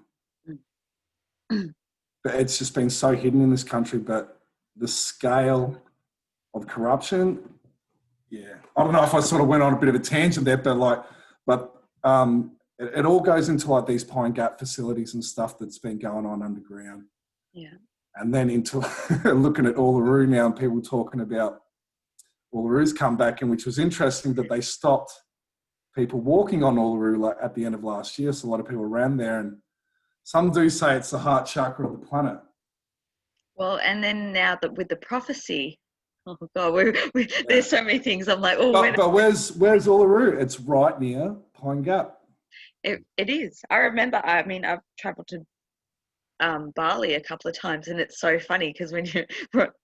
But it's just been so hidden in this country. But the scale of corruption, yeah. I don't know if I sort of went on a bit of a tangent there, but it all goes into like these Pine Gap facilities and stuff that's been going on underground. Yeah. And then into looking at Uluru now, and people talking about Uluru's come back in, which was interesting that they stopped people walking on Uluru at the end of last year. So a lot of people ran there, and some do say it's the heart chakra of the planet. Well, and then now that with the prophecy Oh God, there's so many things. I'm like, oh, but where's Uluru? It's right near Pine Gap. it is. I remember. I mean, I've travelled to Bali a couple of times, and it's so funny because when you,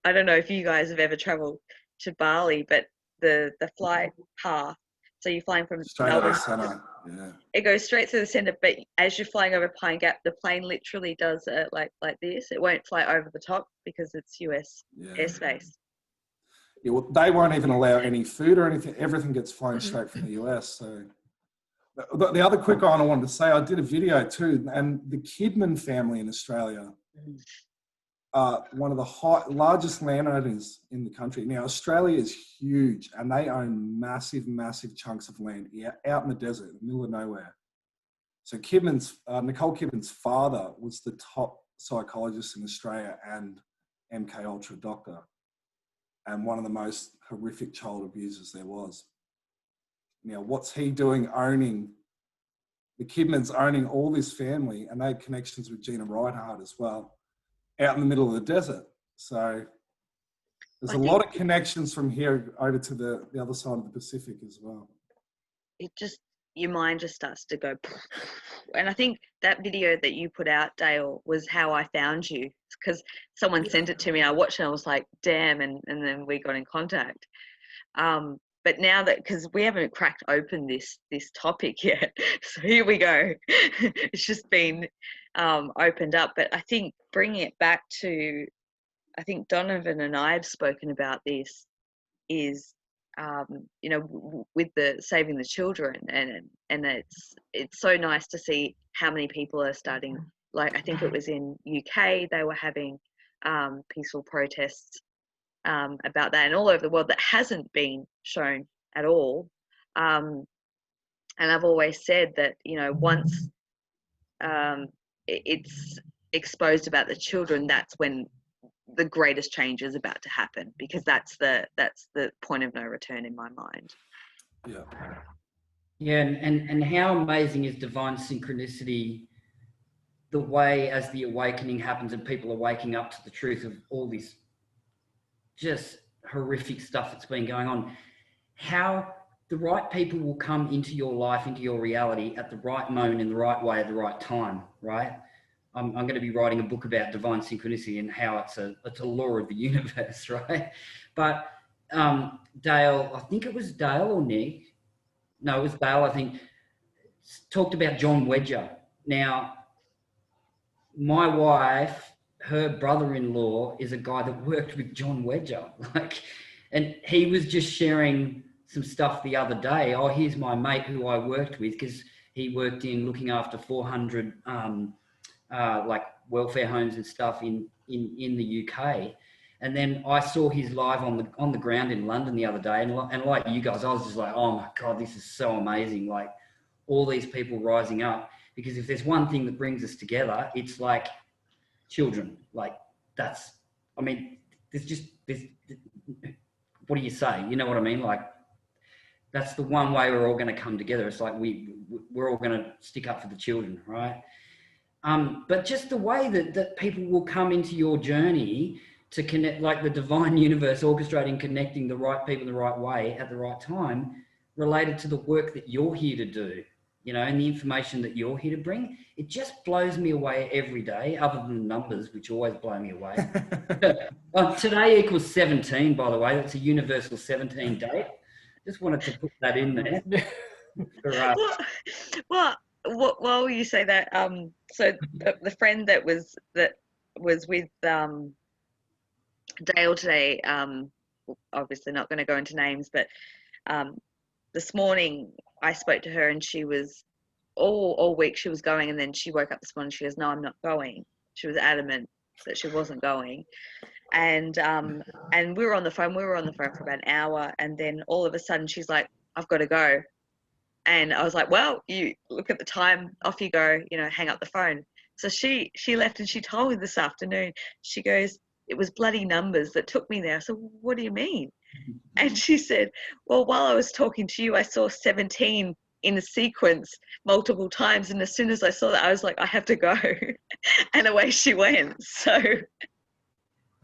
I don't know if you guys have ever travelled to Bali, but the flight path. So you're flying from Straight out Melbourne. of centre. Yeah. It goes straight to the centre, but as you're flying over Pine Gap, the plane literally does it like this. It won't fly over the top because it's US airspace. Yeah, well, they won't even allow any food or anything. Everything gets flown straight from the US. So the other quick one I wanted to say, I did a video too, and the Kidman family in Australia are one of the largest landowners in the country. Now, Australia is huge, and they own massive, massive chunks of land out in the desert, in the middle of nowhere. So Nicole Kidman's father was the top psychologist in Australia and MK Ultra doctor, and one of the most horrific child abusers there was. Now, what's he doing the Kidmans owning all this family, and they had connections with Gina Reinhardt as well, out in the middle of the desert. So there's a lot of connections from here over to the other side of the Pacific as well. Your mind just starts to go. And I think that video that you put out, Dale, was how I found you, because someone sent it to me. I watched it and I was like, damn, and then we got in contact. But now that, because we haven't cracked open this topic yet, so here we go. It's just been opened up. But I think bringing it back to, I think Donovan and I have spoken about this, is with the saving the children, and it's so nice to see how many people are starting. Like, I think it was in UK, they were having peaceful protests about that, and all over the world that hasn't been shown at all. And I've always said that, once it's exposed about the children, that's when the greatest change is about to happen, because that's the point of no return in my mind. Yeah, and how amazing is divine synchronicity, the way as the awakening happens and people are waking up to the truth of all this just horrific stuff that's been going on, how the right people will come into your life, into your reality at the right moment, in the right way, at the right time, right? I'm going to be writing a book about divine synchronicity and how it's a law of the universe, right? But Dale, I think it was Dale or Nick. No, it was Dale, I think, talked about John Wedger. Now, my wife, her brother-in-law is a guy that worked with John Wedger. And he was just sharing some stuff the other day. Oh, here's my mate who I worked with, because he worked in looking after 400 welfare homes and stuff in the UK. And then I saw his live on the ground in London the other day, and like you guys, I was just like, oh my God, this is so amazing! Like, all these people rising up, because if there's one thing that brings us together, it's like children. Like, that's, I mean, there's what do you say? You know what I mean? Like, that's the one way we're all going to come together. It's like we're all going to stick up for the children, right? But just the way that people will come into your journey to connect, like the divine universe orchestrating, connecting the right people in the right way at the right time, related to the work that you're here to do, and the information that you're here to bring. It just blows me away every day, other than the numbers, which always blow me away. Today equals 17, by the way. That's a universal 17 date. Just wanted to put that in there. Well, while you say that, so the friend that was with Dale today, obviously not going to go into names, but this morning I spoke to her, and she was all week she was going, and then she woke up this morning, she goes, no, I'm not going. She was adamant that she wasn't going. And we were on the phone for about an hour, and then all of a sudden she's like, I've got to go. And I was like, well, you look at the time, off you go, hang up the phone. So she left, and she told me this afternoon, she goes, it was bloody numbers that took me there. I said, what do you mean? And she said, well, while I was talking to you, I saw 17 in a sequence multiple times. And as soon as I saw that, I was like, I have to go. And away she went. So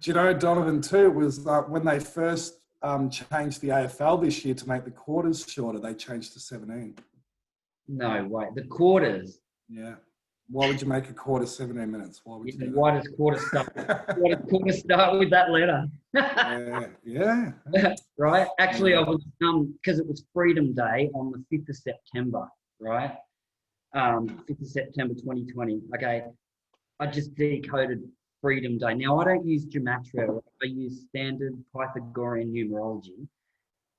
Do you know, Donovan, too, it was when they first changed the AFL this year to make the quarters shorter, they changed to 17. No way. The quarters. Yeah. Why would you make a quarter 17 minutes? Why would you do that? Why does quarter start? Why does quarter start with that letter? Yeah. Right. Actually, I was because it was Freedom Day on the 5th of September. Right. 5th of September 2020. Okay. I just decoded Freedom Day. Now, I don't use gematria. I use standard Pythagorean numerology.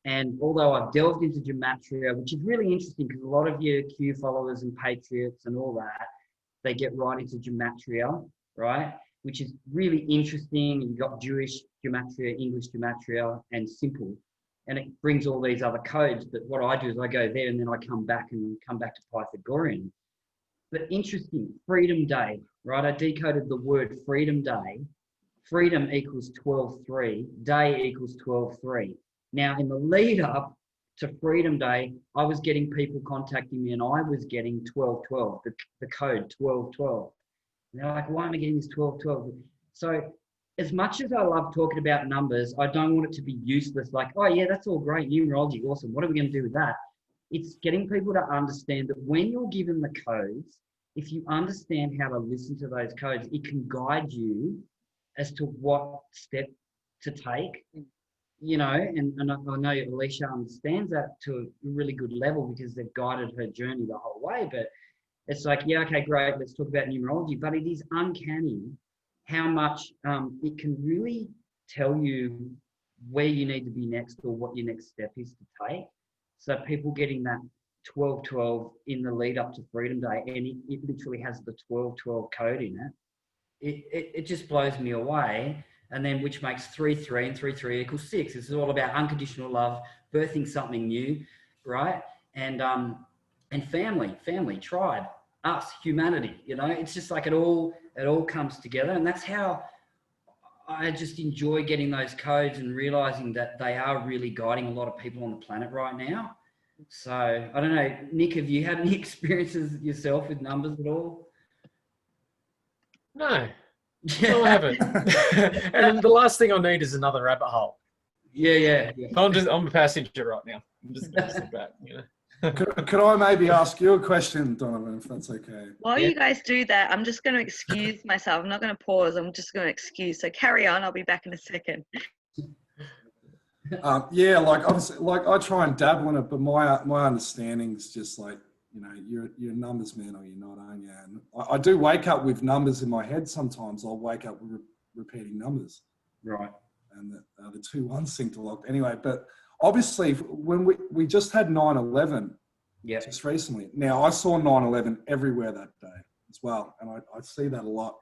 And although I've delved into gematria, which is really interesting because a lot of your Q followers and patriots and all that, they get right into gematria, right? Which is really interesting. You've got Jewish gematria, English gematria, and simple. And it brings all these other codes. But what I do is I go there and then I come back to Pythagorean. But interesting, Freedom Day, right? I decoded the word Freedom Day. Freedom equals 12.3, day equals 12.3. Now, in the lead up to Freedom Day, I was getting people contacting me and I was getting 12.12, the code 12.12. And they're like, why am I getting this 12.12? So as much as I love talking about numbers, I don't want it to be useless. Like, oh yeah, that's all great, numerology, awesome. What are we going to do with that? It's getting people to understand that when you're given the codes, if you understand how to listen to those codes, it can guide you as to what step to take. You know, and I know Alisha understands that to a really good level because they've guided her journey the whole way. But it's like, yeah, okay, great, let's talk about numerology. But it is uncanny how much it can really tell you where you need to be next or what your next step is to take. So people getting that 12.12 in the lead up to Freedom Day, and it literally has the 12.12 code in it. It just blows me away. And then which makes 3.3 and 3.3 equals 6. This is all about unconditional love, birthing something new, right? And family, tribe, us, humanity. You know, it's just like it all comes together, and that's how I just enjoy getting those codes and realizing that they are really guiding a lot of people on the planet right now. So I don't know, Nick, have you had any experiences yourself with numbers at all? No. No, I haven't. And the last thing I need is another rabbit hole. Yeah. I'm a passenger right now. I'm just going to sit back, you know. Could I maybe ask you a question, Donovan, if that's okay? While you guys do that, I'm just going to excuse myself. I'm not going to pause. I'm just going to excuse. So carry on. I'll be back in a second. Yeah, like obviously, like I try and dabble in it, but my understanding is just like, you know, you're a numbers man or you're not, aren't you? And I do wake up with numbers in my head sometimes. I'll wake up with repeating numbers. Right. And the 2 1 synced locked. Anyway, but obviously when we just had 9/11 just recently. Now, I saw 9/11 everywhere that day as well, and I see that a lot.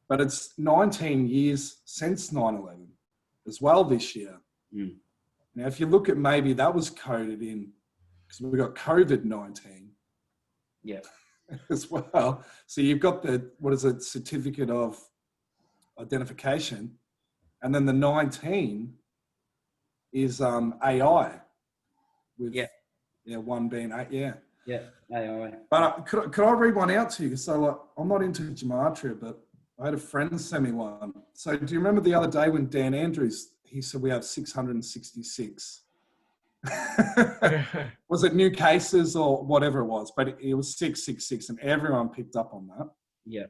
But it's 19 years since 9/11 as well this year. Mm. Now, if you look at maybe that was coded in, because we got COVID-19 as well. So you've got the, certificate of identification, and then the 19 is AI with one being 8. AI. But could I read one out to you? So like, I'm not into gematria, but I had a friend send me one. So do you remember the other day when Dan Andrews, he said we have 666? Was it new cases or whatever it was? But it was 666, and everyone picked up on that. Yeah.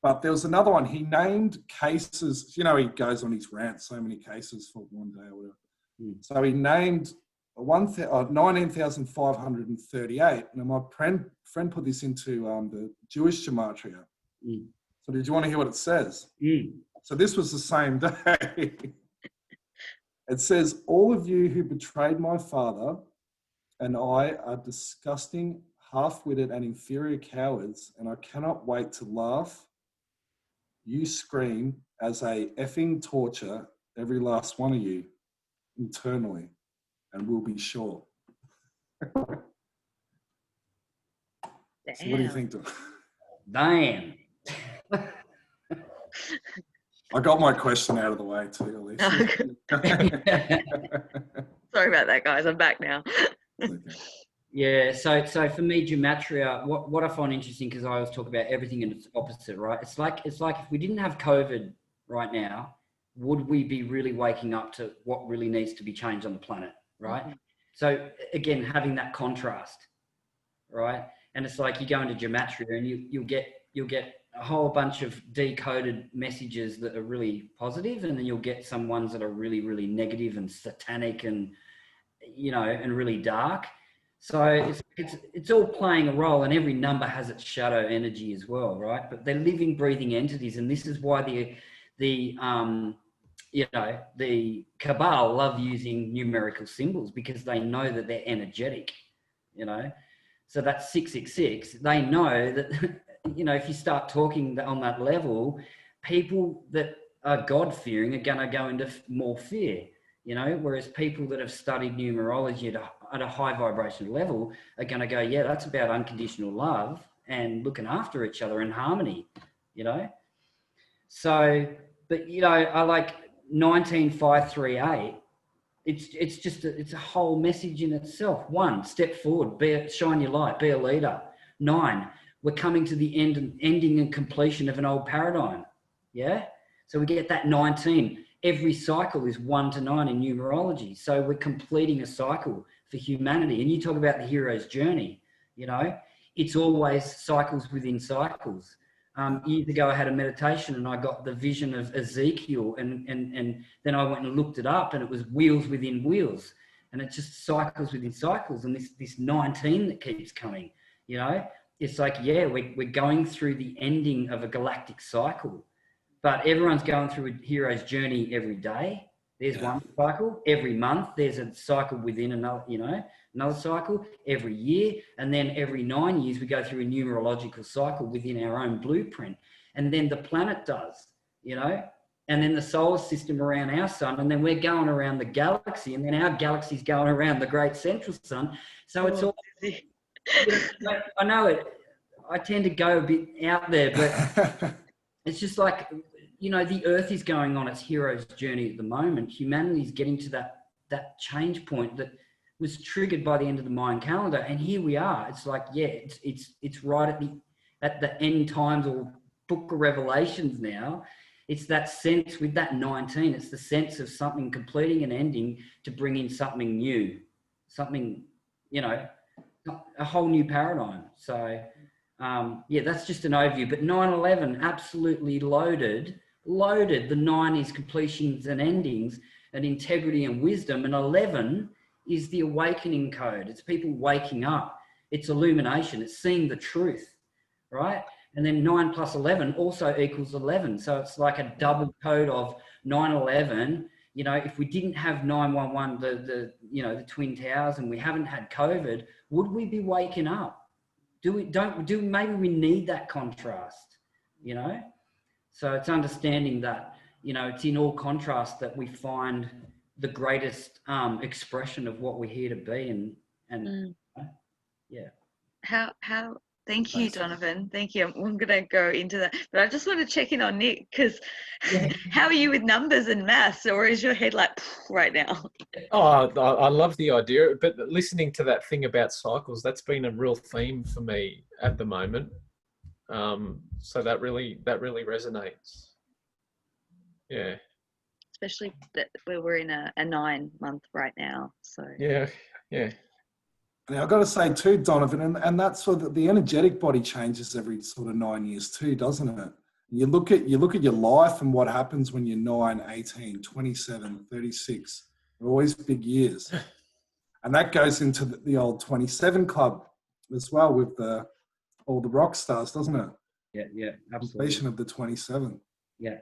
But there was another one. He named cases. You know, he goes on his rant, so many cases for one day or whatever. Mm. So he named 19,538. Now my friend put this into the Jewish gematria. Mm. So did you want to hear what it says? Mm. So this was the same day. It says, all of you who betrayed my father and I are disgusting, half-witted and inferior cowards, and I cannot wait to laugh. You scream as a effing torture, every last one of you, internally, and we'll be sure. So what do you think? Damn. I got my question out of the way too, Alisha. Sorry about that, guys. I'm back now. Okay. Yeah, so for me, gematria, what I find interesting, because I always talk about everything and its opposite, right? It's like if we didn't have COVID right now, would we be really waking up to what really needs to be changed on the planet, right? Mm-hmm. So again, having that contrast, right? And it's like you go into gematria and you'll get a whole bunch of decoded messages that are really positive, and then you'll get some ones that are really, really negative and satanic and, you know, and really dark. So it's all playing a role, and every number has its shadow energy as well, right? But they're living, breathing entities, and this is why the Cabal love using numerical symbols, because they know that they're energetic, you know. So that's 666. They know that, you know, if you start talking on that level, people that are God-fearing are going to go into more fear, you know, whereas people that have studied numerology at a high vibration level are going to go, yeah, that's about unconditional love and looking after each other in harmony, you know. So, but, you know, I like 19538. It's just it's a whole message in itself. 1, step forward, shine your light, be a leader. 9, we're coming to the ending and completion of an old paradigm. Yeah. So we get that 19. Every cycle is 1 to 9 in numerology. So we're completing a cycle for humanity. And you talk about the hero's journey, you know, it's always cycles within cycles. Years ago, I had a meditation and I got the vision of Ezekiel, and then I went and looked it up, and it was wheels within wheels, and it's just cycles within cycles. And this 19 that keeps coming, you know, it's like, yeah, we're going through the ending of a galactic cycle, but everyone's going through a hero's journey every day. There's one cycle. Every month, there's a cycle within another, you know, another cycle every year. And then every 9 years, we go through a numerological cycle within our own blueprint. And then the planet does, you know, and then the solar system around our sun. And then we're going around the galaxy, and then our galaxy's going around the great central sun. So it's all, you know, I know it, I tend to go a bit out there, but it's just like, you know, the Earth is going on its hero's journey at the moment. Humanity is getting to that change point that was triggered by the end of the Mayan calendar, and here we are. It's like, yeah, it's right at the end times or Book of Revelations now. It's that sense with that 19. It's the sense of something completing and ending to bring in something new, something, you know, a whole new paradigm. So, yeah, that's just an overview. But 9/11, absolutely loaded. The 9 is completions and endings and integrity and wisdom, and 11 is the awakening code. It's people waking up. It's illumination. It's seeing the truth, right? And then 9 plus 11 also equals 11. So it's like a double code of 9/11. You know, if we didn't have 911, the Twin Towers, and we haven't had COVID, would we be waking up? Maybe we need that contrast, you know? So it's understanding that, you know, it's in all contrast that we find the greatest expression of what we're here to be. And yeah. How, thank you, Donovan. Thank you. I'm going to go into that, but I just want to check in on Nick, because how are you with numbers and maths, or is your head like right now? Oh, I love the idea, but listening to that thing about cycles, that's been a real theme for me at the moment. So that really resonates. Yeah. Especially that we're in a 9-month right now. So yeah. Now, I've got to say too, Donovan, and that's sort of the energetic body changes every sort of 9 years too, doesn't it? You look at your life and what happens when you're 9, 18, 27, 36. They're always big years. And that goes into the old 27 club as well, with all the rock stars, doesn't it? Yeah, absolutely. Completion of the 27. Yeah.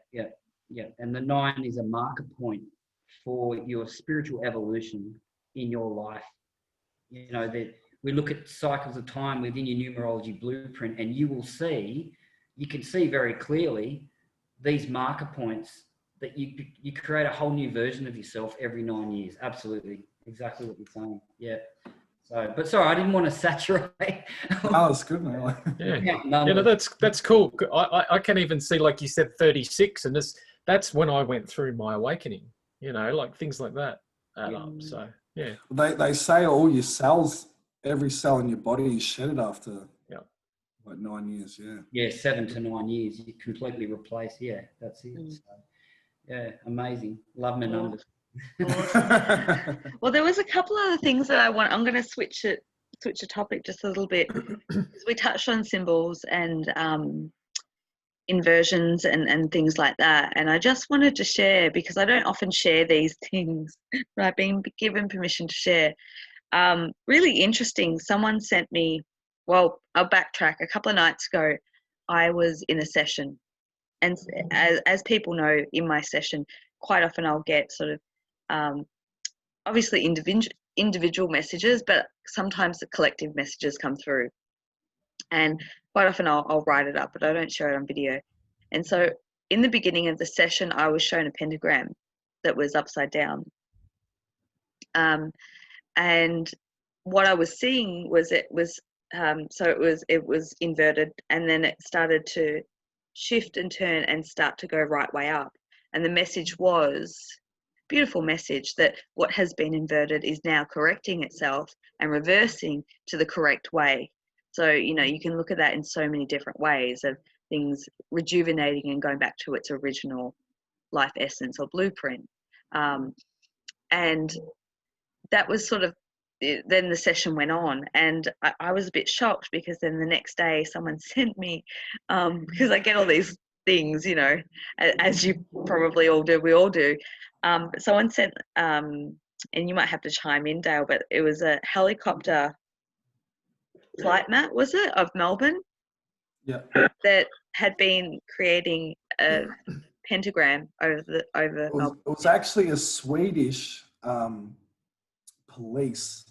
And the 9 is a marker point for your spiritual evolution in your life. You know, that we look at cycles of time within your numerology blueprint, and you can see very clearly these marker points that you create a whole new version of yourself every 9 years. Absolutely. Exactly what you're saying. Yeah. So, but sorry, I didn't want to saturate. Oh, it's good, man. Yeah, no, that's cool. I can even see, like you said, 36, and that's when I went through my awakening, you know, like things like that add up. So, yeah. They say all your cells, every cell in your body is shedded after like 9 years, yeah. Yeah, 7 to 9 years, you completely replace, that's it. So, Yeah, amazing. Love my numbers. Well, there was a couple other things that I'm going to switch the topic just a little bit. We touched on symbols and inversions and things like that. And I just wanted to share, because I don't often share these things, but I've been given permission to share. Really interesting. Someone sent me, well, I'll backtrack. A couple of nights ago, I was in a session. And as people know, in my session, quite often I'll get sort of, obviously individual messages, but sometimes the collective messages come through. And quite often I'll write it up, but I don't share it on video. And so in the beginning of the session, I was shown a pentagram that was upside down. And what I was seeing was it was inverted, and then it started to shift and turn and start to go right way up. And the message was, beautiful message, that what has been inverted is now correcting itself and reversing to the correct way. So, you know, you can look at that in so many different ways, of things rejuvenating and going back to its original life essence or blueprint. And that was sort of, then the session went on, and I was a bit shocked, because then the next day someone sent me, because I get all these things, you know, as you probably all do, we all do. Someone sent, and you might have to chime in, Dale, but it was a helicopter flight map, was it, of Melbourne? Yeah. That had been creating a pentagram over Melbourne. It was actually a Swedish police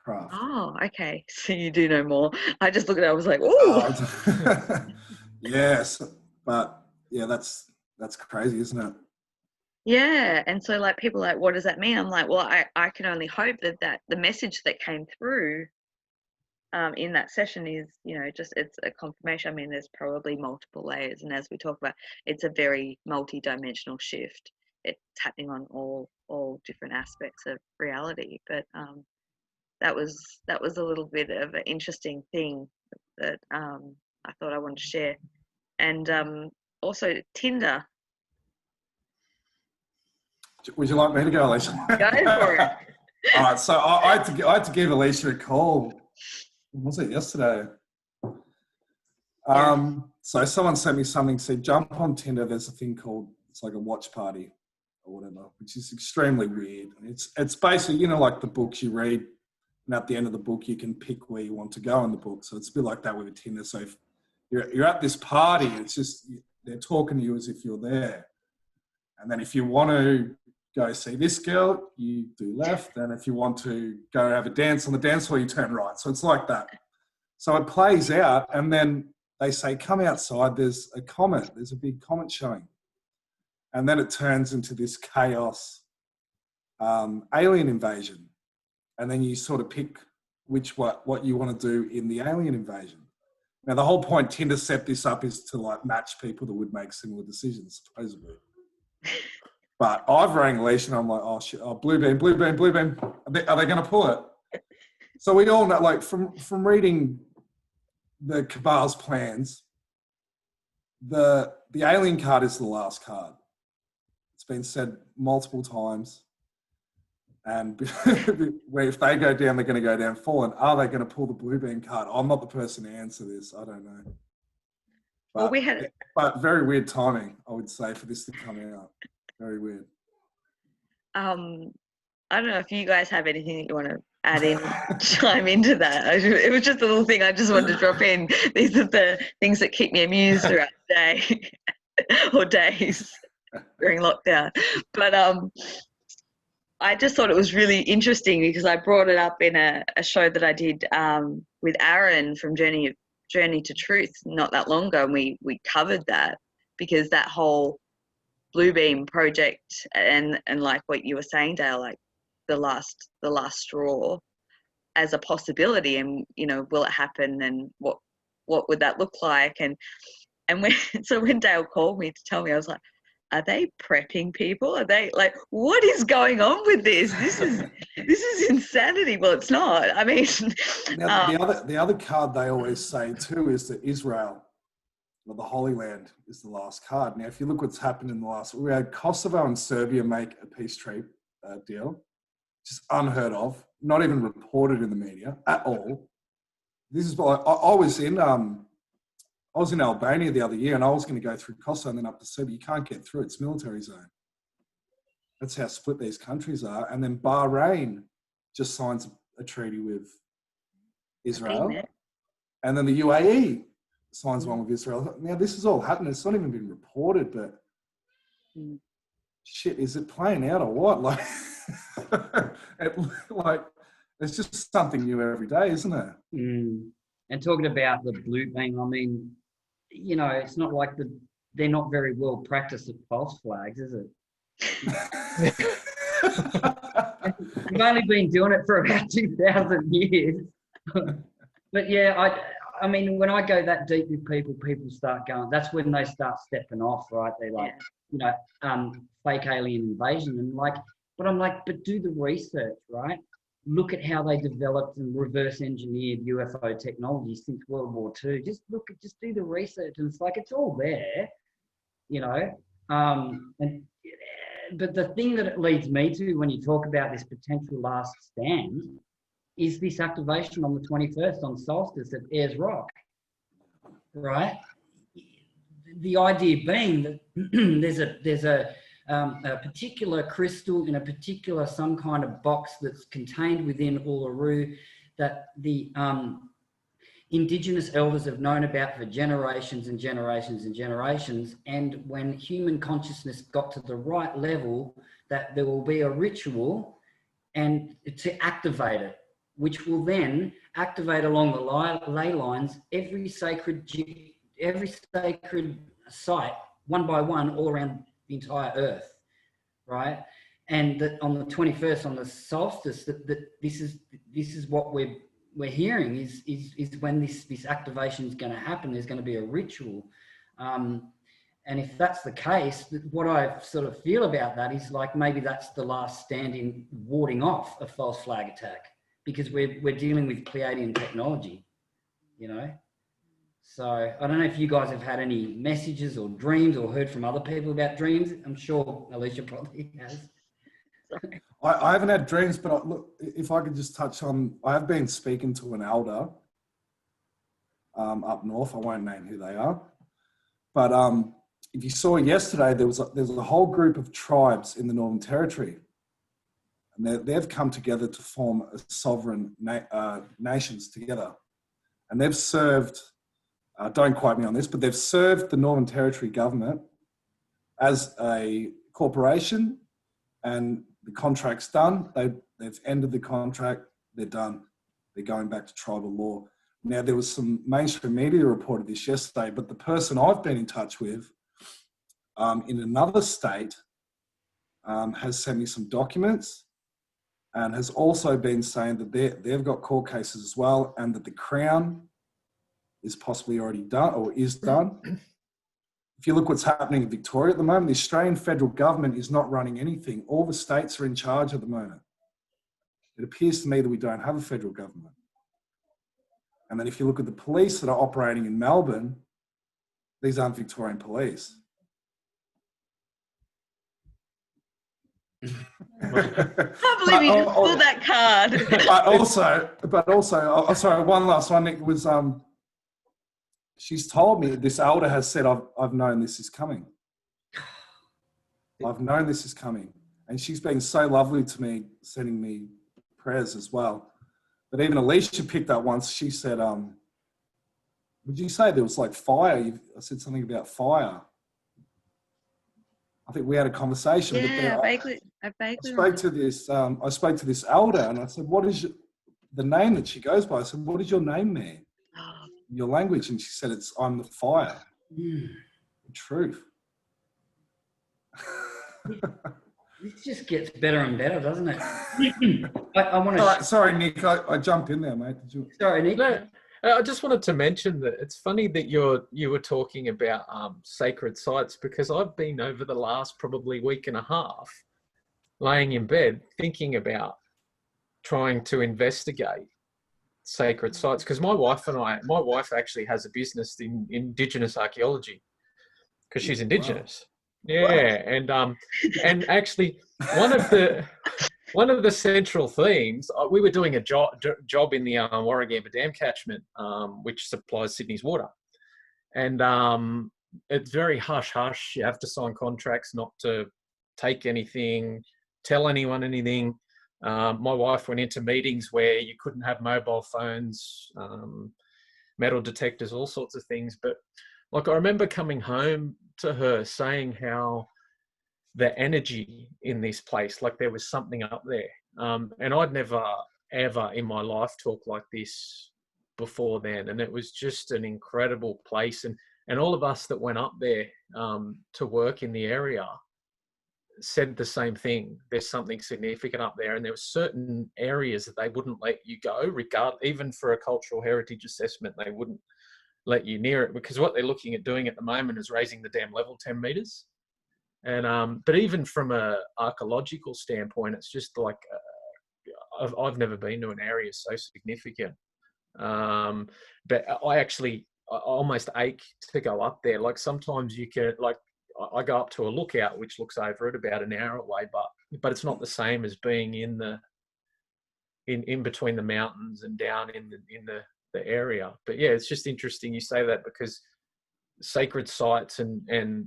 craft. Oh, okay. So you do know more. I just looked at it, I was like, ooh. Yes, but yeah, that's crazy, isn't it? Yeah. And so like people are like, what does that mean? I'm like, well, I can only hope that the message that came through in that session is, you know, just, it's a confirmation. I mean, there's probably multiple layers, and as we talk about, it's a very multi-dimensional shift. It's happening on all different aspects of reality. But that was a little bit of an interesting thing that I thought I wanted to share. And also Tinder. Would you like me to go, Alisha? Go for it. All right, so I had to give Alisha a call. Was it yesterday? So someone sent me something, said jump on Tinder. There's a thing called, it's like a watch party or whatever, which is extremely weird. It's basically, you know, like the books you read, and at the end of the book you can pick where you want to go in the book. So it's a bit like that with a Tinder. So if you're at this party, it's just, they're talking to you as if you're there. And then if you want to go see this girl, you do left. And if you want to go have a dance on the dance floor, you turn right. So it's like that. So it plays out, and then they say, come outside, there's a comet. There's a big comet showing. And then it turns into this chaos, alien invasion. And then you sort of pick what you want to do in the alien invasion. Now, the whole point Tinder set this up is to like match people that would make similar decisions, supposedly. But I've rang Alisha and I'm like, oh shit, oh, blue beam. Are they going to pull it? So we all know, like from reading the Cabal's plans, the alien card is the last card. It's been said multiple times. And where if they go down, they're going to go down fallen. Are they going to pull the blue beam card? I'm not the person to answer this. I don't know. But, but very weird timing, I would say, for this to come out. Very weird. I don't know if you guys have anything that you want to add in, chime into that. It was just a little thing I just wanted to drop in. These are the things that keep me amused throughout the day or days during lockdown. But I just thought it was really interesting because I brought it up in a show that I did with Aaron from Journey to Truth not that long ago, and we covered that, because that whole Blue Beam project and like what you were saying, Dale, like the last straw as a possibility, and you know, will it happen, and what would that look like? And when Dale called me to tell me, I was like, are they prepping people? Are they like, what is going on with this? This is insanity. Well, it's not. I mean, now, the other card they always say too is that Israel well, the Holy Land is the last card. Now, if you look what's happened in the last, we had Kosovo and Serbia make a peace treaty deal, just unheard of, not even reported in the media at all. This is what I was in. I was in Albania the other year, and I was going to go through Kosovo and then up to Serbia. You can't get through; it's military zone. That's how split these countries are. And then Bahrain just signs a treaty with Israel, and then the UAE signs one with Israel. Now, this is all happening. It's not even been reported, but shit, is it playing out or what? Like, it's just something new every day, isn't it? And talking about the blue bang, I mean, you know, it's not like they're not very well practiced at false flags, is it? We've only been doing it for about 2,000 years. But yeah, I mean, when I go that deep with people, people start going, that's when they start stepping off, right? They're like, you know, fake alien invasion. And like, but I'm like, but do the research, right? Look at how they developed and reverse engineered UFO technology since World War II. Just do the research. And it's like, it's all there, you know? But the thing that it leads me to when you talk about this potential last stand is this activation on the 21st on solstice at Ayers Rock, right? The idea being that there's a particular crystal in a particular some kind of box that's contained within Uluru that the Indigenous elders have known about for generations and generations and generations. And when human consciousness got to the right level, that there will be a ritual and to activate it, which will then activate along the ley lines every sacred site, one by one, all around the entire earth, right? And that on the 21st, on the solstice, that this is what we're hearing is when this activation is going to happen. There's going to be a ritual, and if that's the case, what I sort of feel about that is like maybe that's the last stand in warding off a false flag attack, because we're dealing with Pleiadian technology, you know. So I don't know if you guys have had any messages or dreams or heard from other people about dreams. I'm sure Alisha probably has. I haven't had dreams, but look, if I could just touch on, I have been speaking to an elder up north. I won't name who they are, but if you saw yesterday, there was a whole group of tribes in the Northern Territory, and they've come together to form a sovereign nations together, and they've served. Don't quote me on this, but they've served the Northern Territory government as a corporation, and the contract's done. They've ended the contract. They're done. They're going back to tribal law. Now, there was some mainstream media reported this yesterday, but the person I've been in touch with in another state has sent me some documents and has also been saying that they've got court cases as well, and that the Crown is possibly already done or is done. If you look what's happening in Victoria at the moment, the Australian federal government is not running anything. All the states are in charge at the moment. It appears to me that we don't have a federal government. And then if you look at the police that are operating in Melbourne, these aren't Victorian police. Can't believe you just pulled that card. But also, sorry, one last one, Nick, was she's told me, this elder has said, I've known this is coming. I've known this is coming. And she's been so lovely to me, sending me prayers as well. But even Alisha picked up once, she said, would you say there was like fire? I said something about fire. I think we had a conversation. Yeah, but I spoke to this elder, and I said, what is the name that she goes by? I said, what is your name there? Your language? And she said, I'm the fire. The truth. This just gets better and better, doesn't it? I want to. Right, sorry, Nick. I jumped in there, mate. Sorry, Nick. No, I just wanted to mention that it's funny that you were talking about sacred sites, because I've been over the last probably week and a half laying in bed thinking about trying to investigate sacred sites, because my wife actually has a business in Indigenous archaeology, because she's Indigenous. Wow. Yeah, and actually one of the central themes, we were doing a job in the Warragamba Dam catchment, which supplies Sydney's water, and it's very hush hush. You have to sign contracts not to take anything, tell anyone anything. My wife went into meetings where you couldn't have mobile phones, metal detectors, all sorts of things. But like, I remember coming home to her saying how the energy in this place, like there was something up there. And I'd never, ever in my life talked like this before then. And it was just an incredible place. And all of us that went up there to work in the area said the same thing. There's something significant up there, and there were certain areas that they wouldn't let you go, even for a cultural heritage assessment. They wouldn't let you near it, because what they're looking at doing at the moment is raising the dam level 10 meters. And but even from a archaeological standpoint, it's just like I've never been to an area so significant. But I almost ache to go up there. Like, sometimes you can, like, I go up to a lookout which looks over it about an hour away, but it's not the same as being in between the mountains and down in the area. But yeah, it's just interesting you say that, because sacred sites and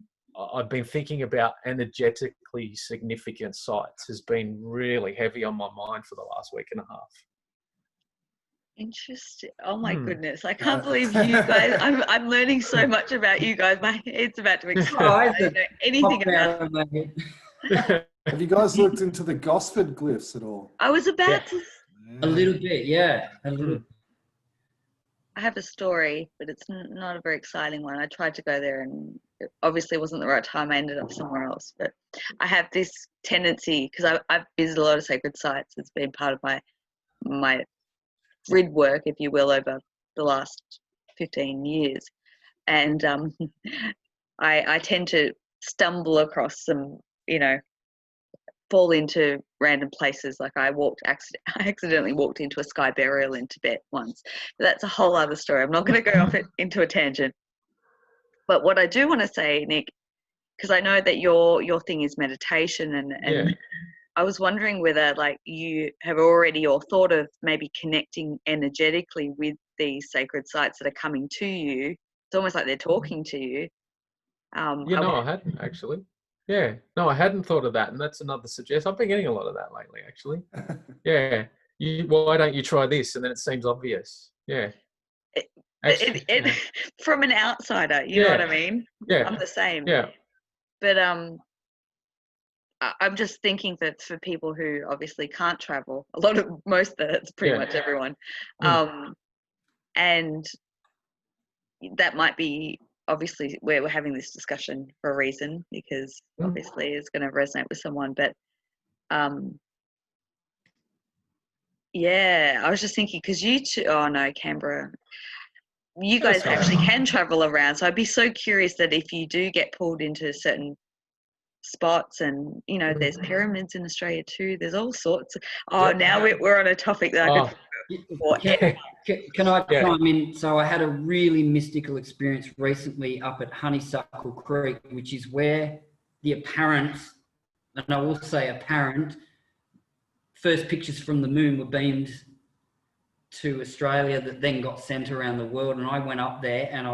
I've been thinking about energetically significant sites has been really heavy on my mind for the last week and a half. Interesting. Oh my goodness. I can't believe you guys. I'm learning so much about you guys. My head's about to explode. I don't know anything about it. Have you guys looked into the Gosford glyphs at all? I was about to. A little bit, yeah. A little. I have a story, but it's not a very exciting one. I tried to go there, and it obviously wasn't the right time. I ended up somewhere else. But I have this tendency, because I've visited a lot of sacred sites. It's been part of my grid work, if you will, over the last 15 years. And I tend to stumble across some, fall into random places. Like I accidentally walked into a sky burial in Tibet once. But that's a whole other story. I'm not going to go off into a tangent. But what I do want to say, Nick, because I know that your thing is meditation, and I was wondering whether, like, you have already or thought of maybe connecting energetically with these sacred sites that are coming to you. It's almost like they're talking to you. I hadn't actually. Yeah, no, I hadn't thought of that, and that's another suggestion. I've been getting a lot of that lately, actually. Yeah, why don't you try this? And then it seems obvious. Yeah. From an outsider, you know what I mean? Yeah. I'm the same. Yeah. But I'm just thinking that for people who obviously can't travel, it's pretty much everyone, and that might be obviously we're having this discussion for a reason, because obviously it's going to resonate with someone. But I was just thinking, because you two, Canberra, you guys actually can travel around. So I'd be so curious that if you do get pulled into certain spots, and there's pyramids in Australia too, there's all sorts of, now we're on a topic that I could can I chime in? So I had a really mystical experience recently up at Honeysuckle Creek, which is where the apparent, and I will say apparent, first pictures from the moon were beamed to Australia that then got sent around the world. And I went up there, and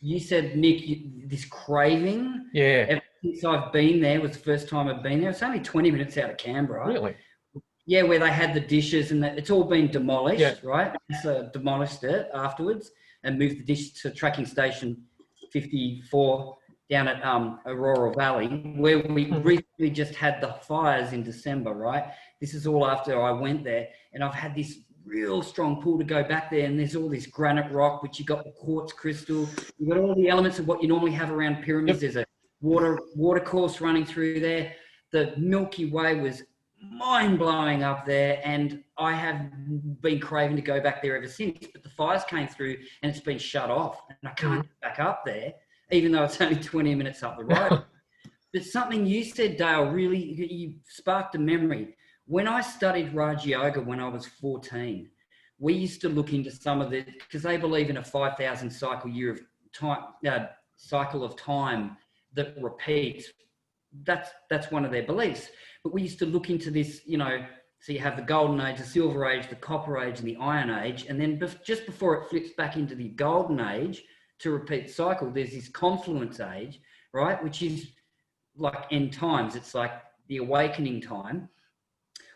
you said, Nick, this craving. Yeah. Ever since I've been there, was the first time I've been there. It's only 20 minutes out of Canberra. Really? Yeah, where they had the dishes, and it's all been demolished, right? So demolished it afterwards and moved the dish to tracking station 54 down at Aurora Valley, where we recently just had the fires in December, right? This is all after I went there, and I've had this real strong pull to go back there, and there's all this granite rock, which you got the quartz crystal, you got all the elements of what you normally have around pyramids. There's a water course running through there. The Milky Way was mind-blowing up there, and I have been craving to go back there ever since, but the fires came through and it's been shut off, and I can't get back up there, even though it's only 20 minutes up the road. But something you said, Dale, really, you sparked a memory. When I studied Raj Yoga when I was 14, we used to look into some of the, because they believe in a 5,000 cycle year of time, cycle of time that repeats. That's one of their beliefs. But we used to look into this, you know, so you have the golden age, the silver age, the copper age, and the iron age. And then just before it flips back into the golden age to repeat the cycle, there's this confluence age, right? Which is like end times. It's like the awakening time.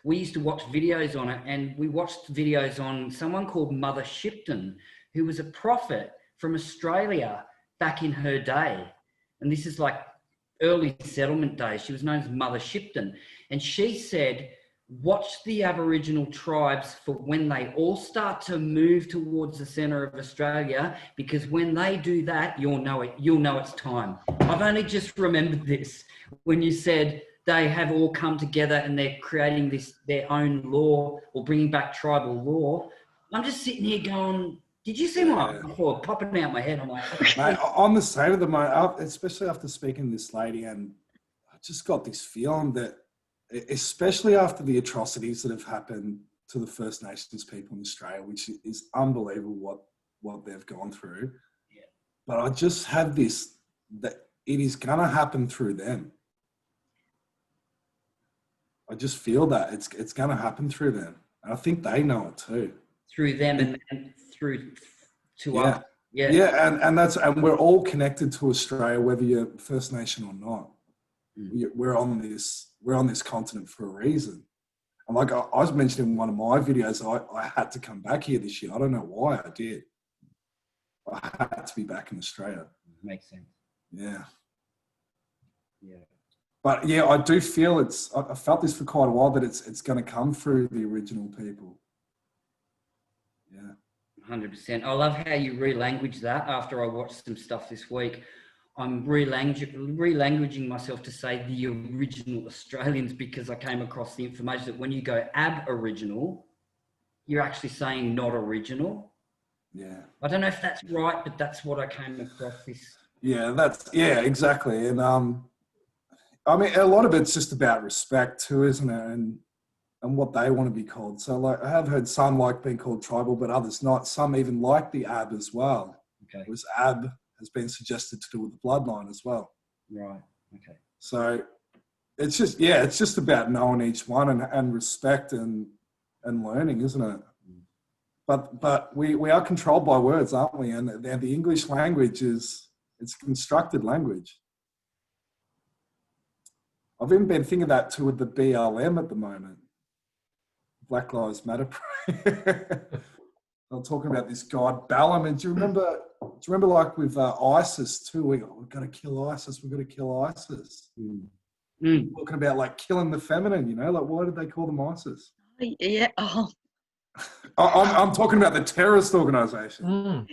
We used to watch videos on it, and we watched videos on someone called Mother Shipton, who was a prophet from Australia back in her day. And this is like early settlement days. She was known as Mother Shipton. And she said, watch the Aboriginal tribes for when they all start to move towards the center of Australia, because when they do that, you'll know it's time. I've only just remembered this when you said they have all come together and they're creating their own law or bringing back tribal law. I'm just sitting here going, did you see my before popping out my head? I'm like, mate, I'm the same at the moment, especially after speaking to this lady, and I just got this feeling that, especially after the atrocities that have happened to the First Nations people in Australia, which is unbelievable what they've gone through. Yeah. But I just have this, that it is going to happen through them. I just feel that it's going to happen through them. And I think they know it too. Through them and through to us. Yeah. Yeah. And we're all connected to Australia, whether you're First Nation or not. We're on this continent for a reason. And like I was mentioning in one of my videos, I had to come back here this year. I don't know why I did. I had to be back in Australia. Makes sense. Yeah. Yeah. But yeah, I do feel I felt this for quite a while, that it's going to come through the original people. Yeah. 100%. I love how you relanguage that. After I watched some stuff this week, I'm relanguaging myself to say the original Australians, because I came across the information that when you go Aboriginal, you're actually saying not original. Yeah. I don't know if that's right, but that's what I came across this. Yeah, exactly. And I mean, a lot of it's just about respect too, isn't it? And what they want to be called. So like, I have heard some like being called tribal, but others not. Some even like the Ab as well. Okay. Whereas Ab has been suggested to do with the bloodline as well. Right. Okay. So it's just about knowing each one and respect and learning, isn't it? But we are controlled by words, aren't we? And the English language it's constructed language. I've even been thinking that too with the BLM at the moment. Black Lives Matter. I'm talking about this guy Ballum, and do you remember like with ISIS too? We've got to kill ISIS. We've got to kill ISIS. Talking about like killing the feminine, you know, like why did they call them ISIS? Yeah. Oh. I'm talking about the terrorist organisation.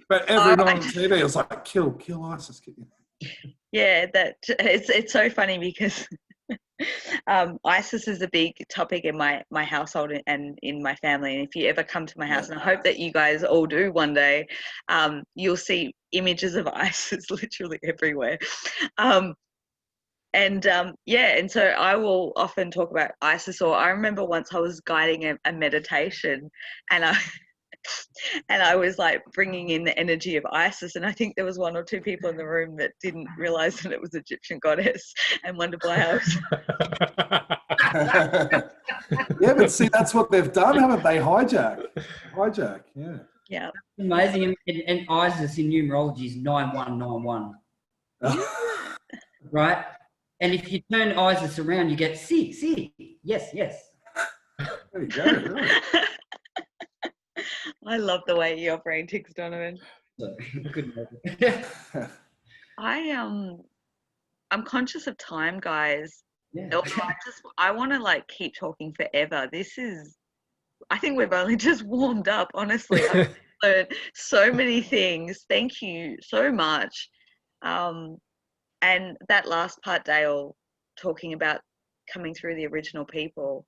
But every night on TV, it was like kill ISIS. Yeah, that it's so funny because ISIS is a big topic in my household and in my family. And if you ever come to my house, and I hope that you guys all do one day, you'll see images of ISIS literally everywhere. And so I will often talk about ISIS, or I remember once I was guiding a meditation, and I was like bringing in the energy of Isis, and I think there was one or two people in the room that didn't realize that it was Egyptian goddess and wondered why I was. Yeah, but see, that's what they've done, haven't they? Hijack, yeah. Yeah. Amazing. And Isis in numerology is 9191. Right? And if you turn Isis around, you get C. Yes. There you go. Really. I love the way your brain ticks, Donovan. I'm conscious of time, guys. Yeah. I want to like keep talking forever. I think we've only just warmed up, honestly. I've learned so many things. Thank you so much. And that last part, Dale, talking about coming through the original people.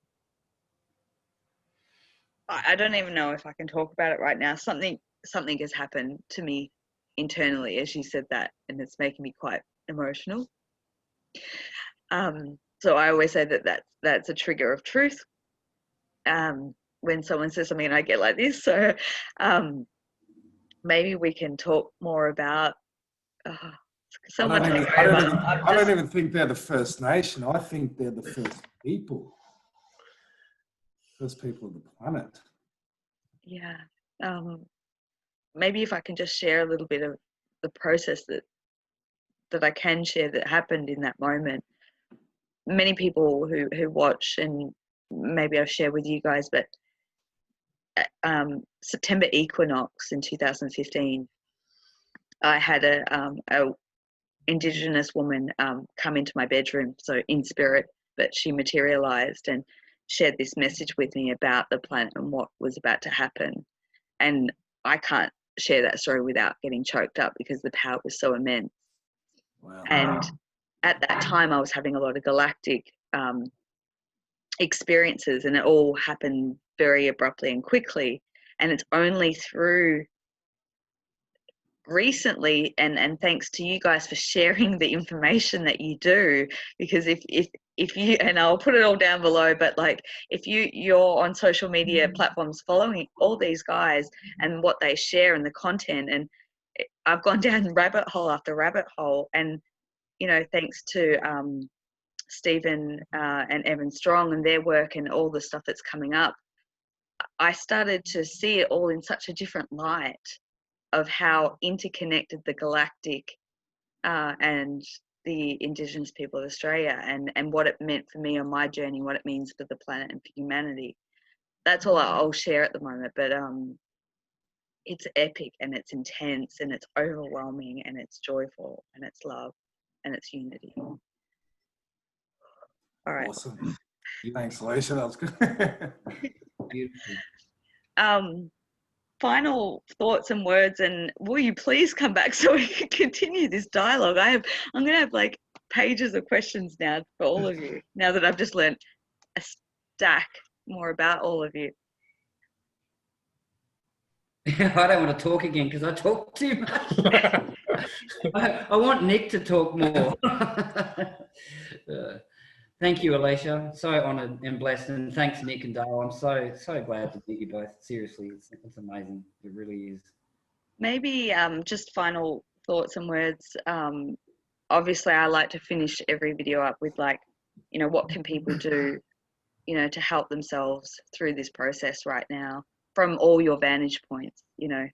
I don't even know if I can talk about it right now. Something has happened to me internally as you said that, and it's making me quite emotional. So I always say that's a trigger of truth. when someone says something and I get like this. So maybe we can talk more about so much. I don't even think they're the First Nation. I think they're the first people of the planet. Yeah. Maybe if I can just share a little bit of the process that I can share that happened in that moment. Many people who watch, and maybe I've shared with you guys, but September equinox in 2015, I had a Indigenous woman come into my bedroom, so in spirit, but she materialized and shared this message with me about the planet and what was about to happen. And I can't share that story without getting choked up because the power was so immense. Wow. And at that time, I was having a lot of galactic experiences, and it all happened very abruptly and quickly. And it's only through recently, and thanks to you guys for sharing the information that you do, because if you, and I'll put it all down below, but like if you're on social media platforms following all these guys and what they share and the content, and I've gone down rabbit hole after rabbit hole, and you know, thanks to Stephen and Evan Strong and their work and all the stuff that's coming up, I started to see it all in such a different light of how interconnected the galactic and the Indigenous people of Australia and what it meant for me on my journey, what it means for the planet and for humanity. That's all I'll share at the moment, but it's epic and it's intense and it's overwhelming and it's joyful and it's love and it's unity. All right. Awesome. Thanks, Alisha. That was good. Beautiful. Final thoughts and words, and will you please come back so we can continue this dialogue? I'm going to have like pages of questions now for all of you, now that I've just learned a stack more about all of you. I don't want to talk again because I talk too much. I want Nick to talk more. Thank you, Alisha. So honoured and blessed, and thanks, Nick and Dale. I'm so glad to meet you both. Seriously, it's amazing. It really is. Maybe just final thoughts and words. Obviously, I like to finish every video up with like, you know, what can people do, you know, to help themselves through this process right now from all your vantage points, you know,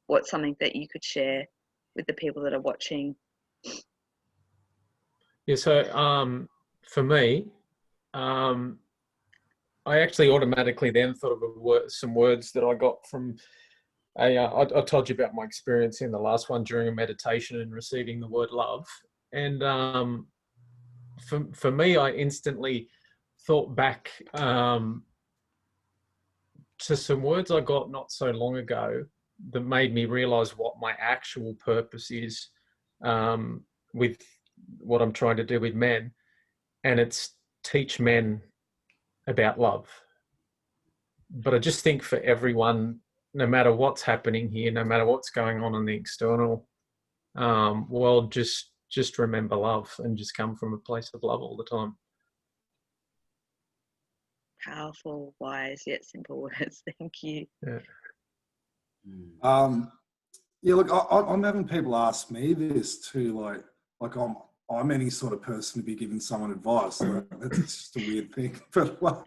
what's something that you could share with the people that are watching? Yeah, so for me, I actually automatically then thought of some words that I got from I told you about my experience in the last one during a meditation and receiving the word love. And for me, I instantly thought back to some words I got not so long ago that made me realize what my actual purpose is with what I'm trying to do with men. And it's teach men about love. But I just think for everyone, no matter what's happening here, no matter what's going on in the external world, just remember love and just come from a place of love all the time. Powerful, wise, yet simple words. Thank you. Yeah. Yeah, look, I'm having people ask me this too, like I'm any sort of person to be giving someone advice. Like, that's just a weird thing, but like,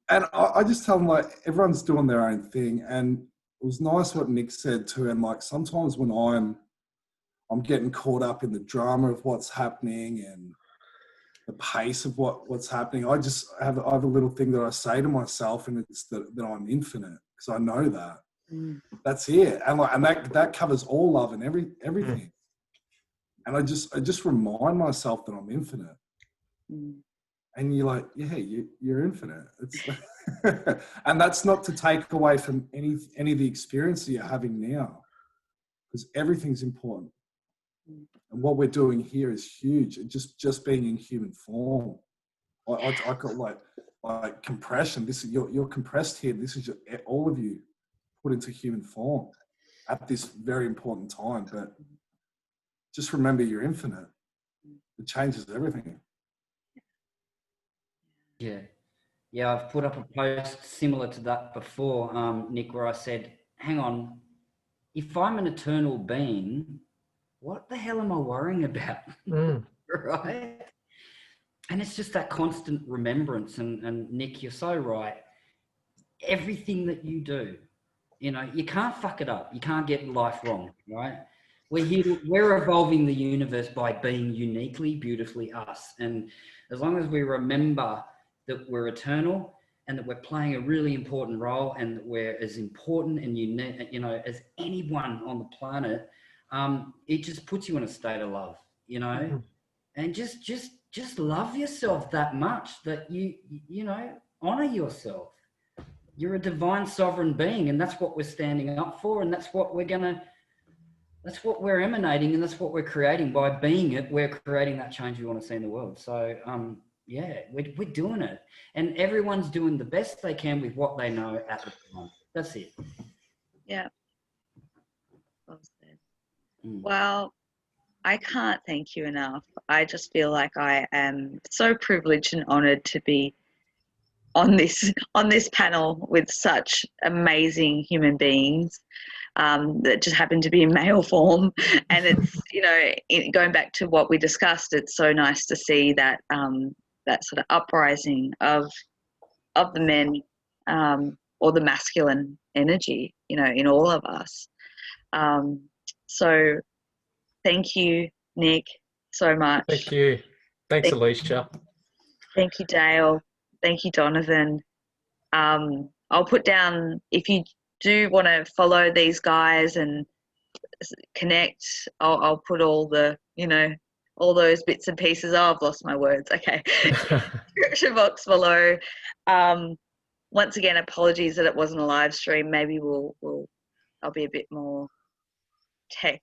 and I just tell them like everyone's doing their own thing, and it was nice what Nick said too. And like sometimes when I'm getting caught up in the drama of what's happening and the pace of what's happening, I have a little thing that I say to myself, and it's that I'm infinite, because I know that. That's it, and that covers all love and everything. And I just remind myself that I'm infinite. And you're like, yeah, you're infinite. It's and that's not to take away from any of the experiences you're having now, because everything's important. And what we're doing here is huge. Just being in human form. I got like compression. This is you're compressed here. This is all of you put into human form at this very important time. But just remember you're infinite. It changes everything. Yeah. Yeah, I've put up a post similar to that before, Nick, where I said, hang on, if I'm an eternal being, what the hell am I worrying about? Right? And it's just that constant remembrance. And Nick, you're so right. Everything that you do, you know, you can't fuck it up. You can't get life wrong, right? We're evolving the universe by being uniquely, beautifully us. And as long as we remember that we're eternal and that we're playing a really important role and that we're as important and unique, you know, as anyone on the planet, it just puts you in a state of love, you know, and just love yourself that much that you know, honor yourself. You're a divine sovereign being, and that's what we're standing up for, and that's what we're emanating, and that's what we're creating. By being it, we're creating that change we want to see in the world. So yeah, we're doing it, and everyone's doing the best they can with what they know at the time. That's it. Yeah. Well said. Well, I can't thank you enough. I just feel like I am so privileged and honored to be on this panel with such amazing human beings that just happen to be in male form. And it's, you know, going back to what we discussed, it's so nice to see that that sort of uprising of the men, or the masculine energy, you know, in all of us. So thank you, Nick, so much. Thank you. Thanks, Alisha. Thank you, Dale. Thank you, Donovan. I'll put down, if you do want to follow these guys and connect, I'll put all the, you know, all those bits and pieces. Oh, I've lost my words. Okay. Description box below. Once again, apologies that it wasn't a live stream. Maybe I'll be a bit more tech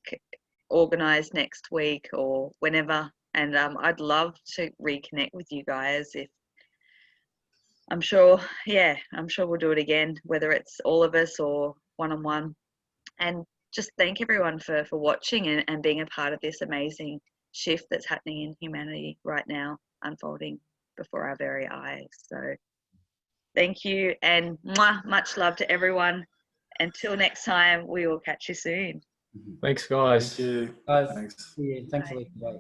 organized next week or whenever. And I'd love to reconnect with you guys. If I'm sure we'll do it again, whether it's all of us or one-on-one. And just thank everyone for watching and being a part of this amazing shift that's happening in humanity right now, unfolding before our very eyes. So thank you, and much love to everyone. Until next time, we will catch you soon. Thanks, guys. Thank you. Guys, Thanks. yeah, thanks a lot. Bye.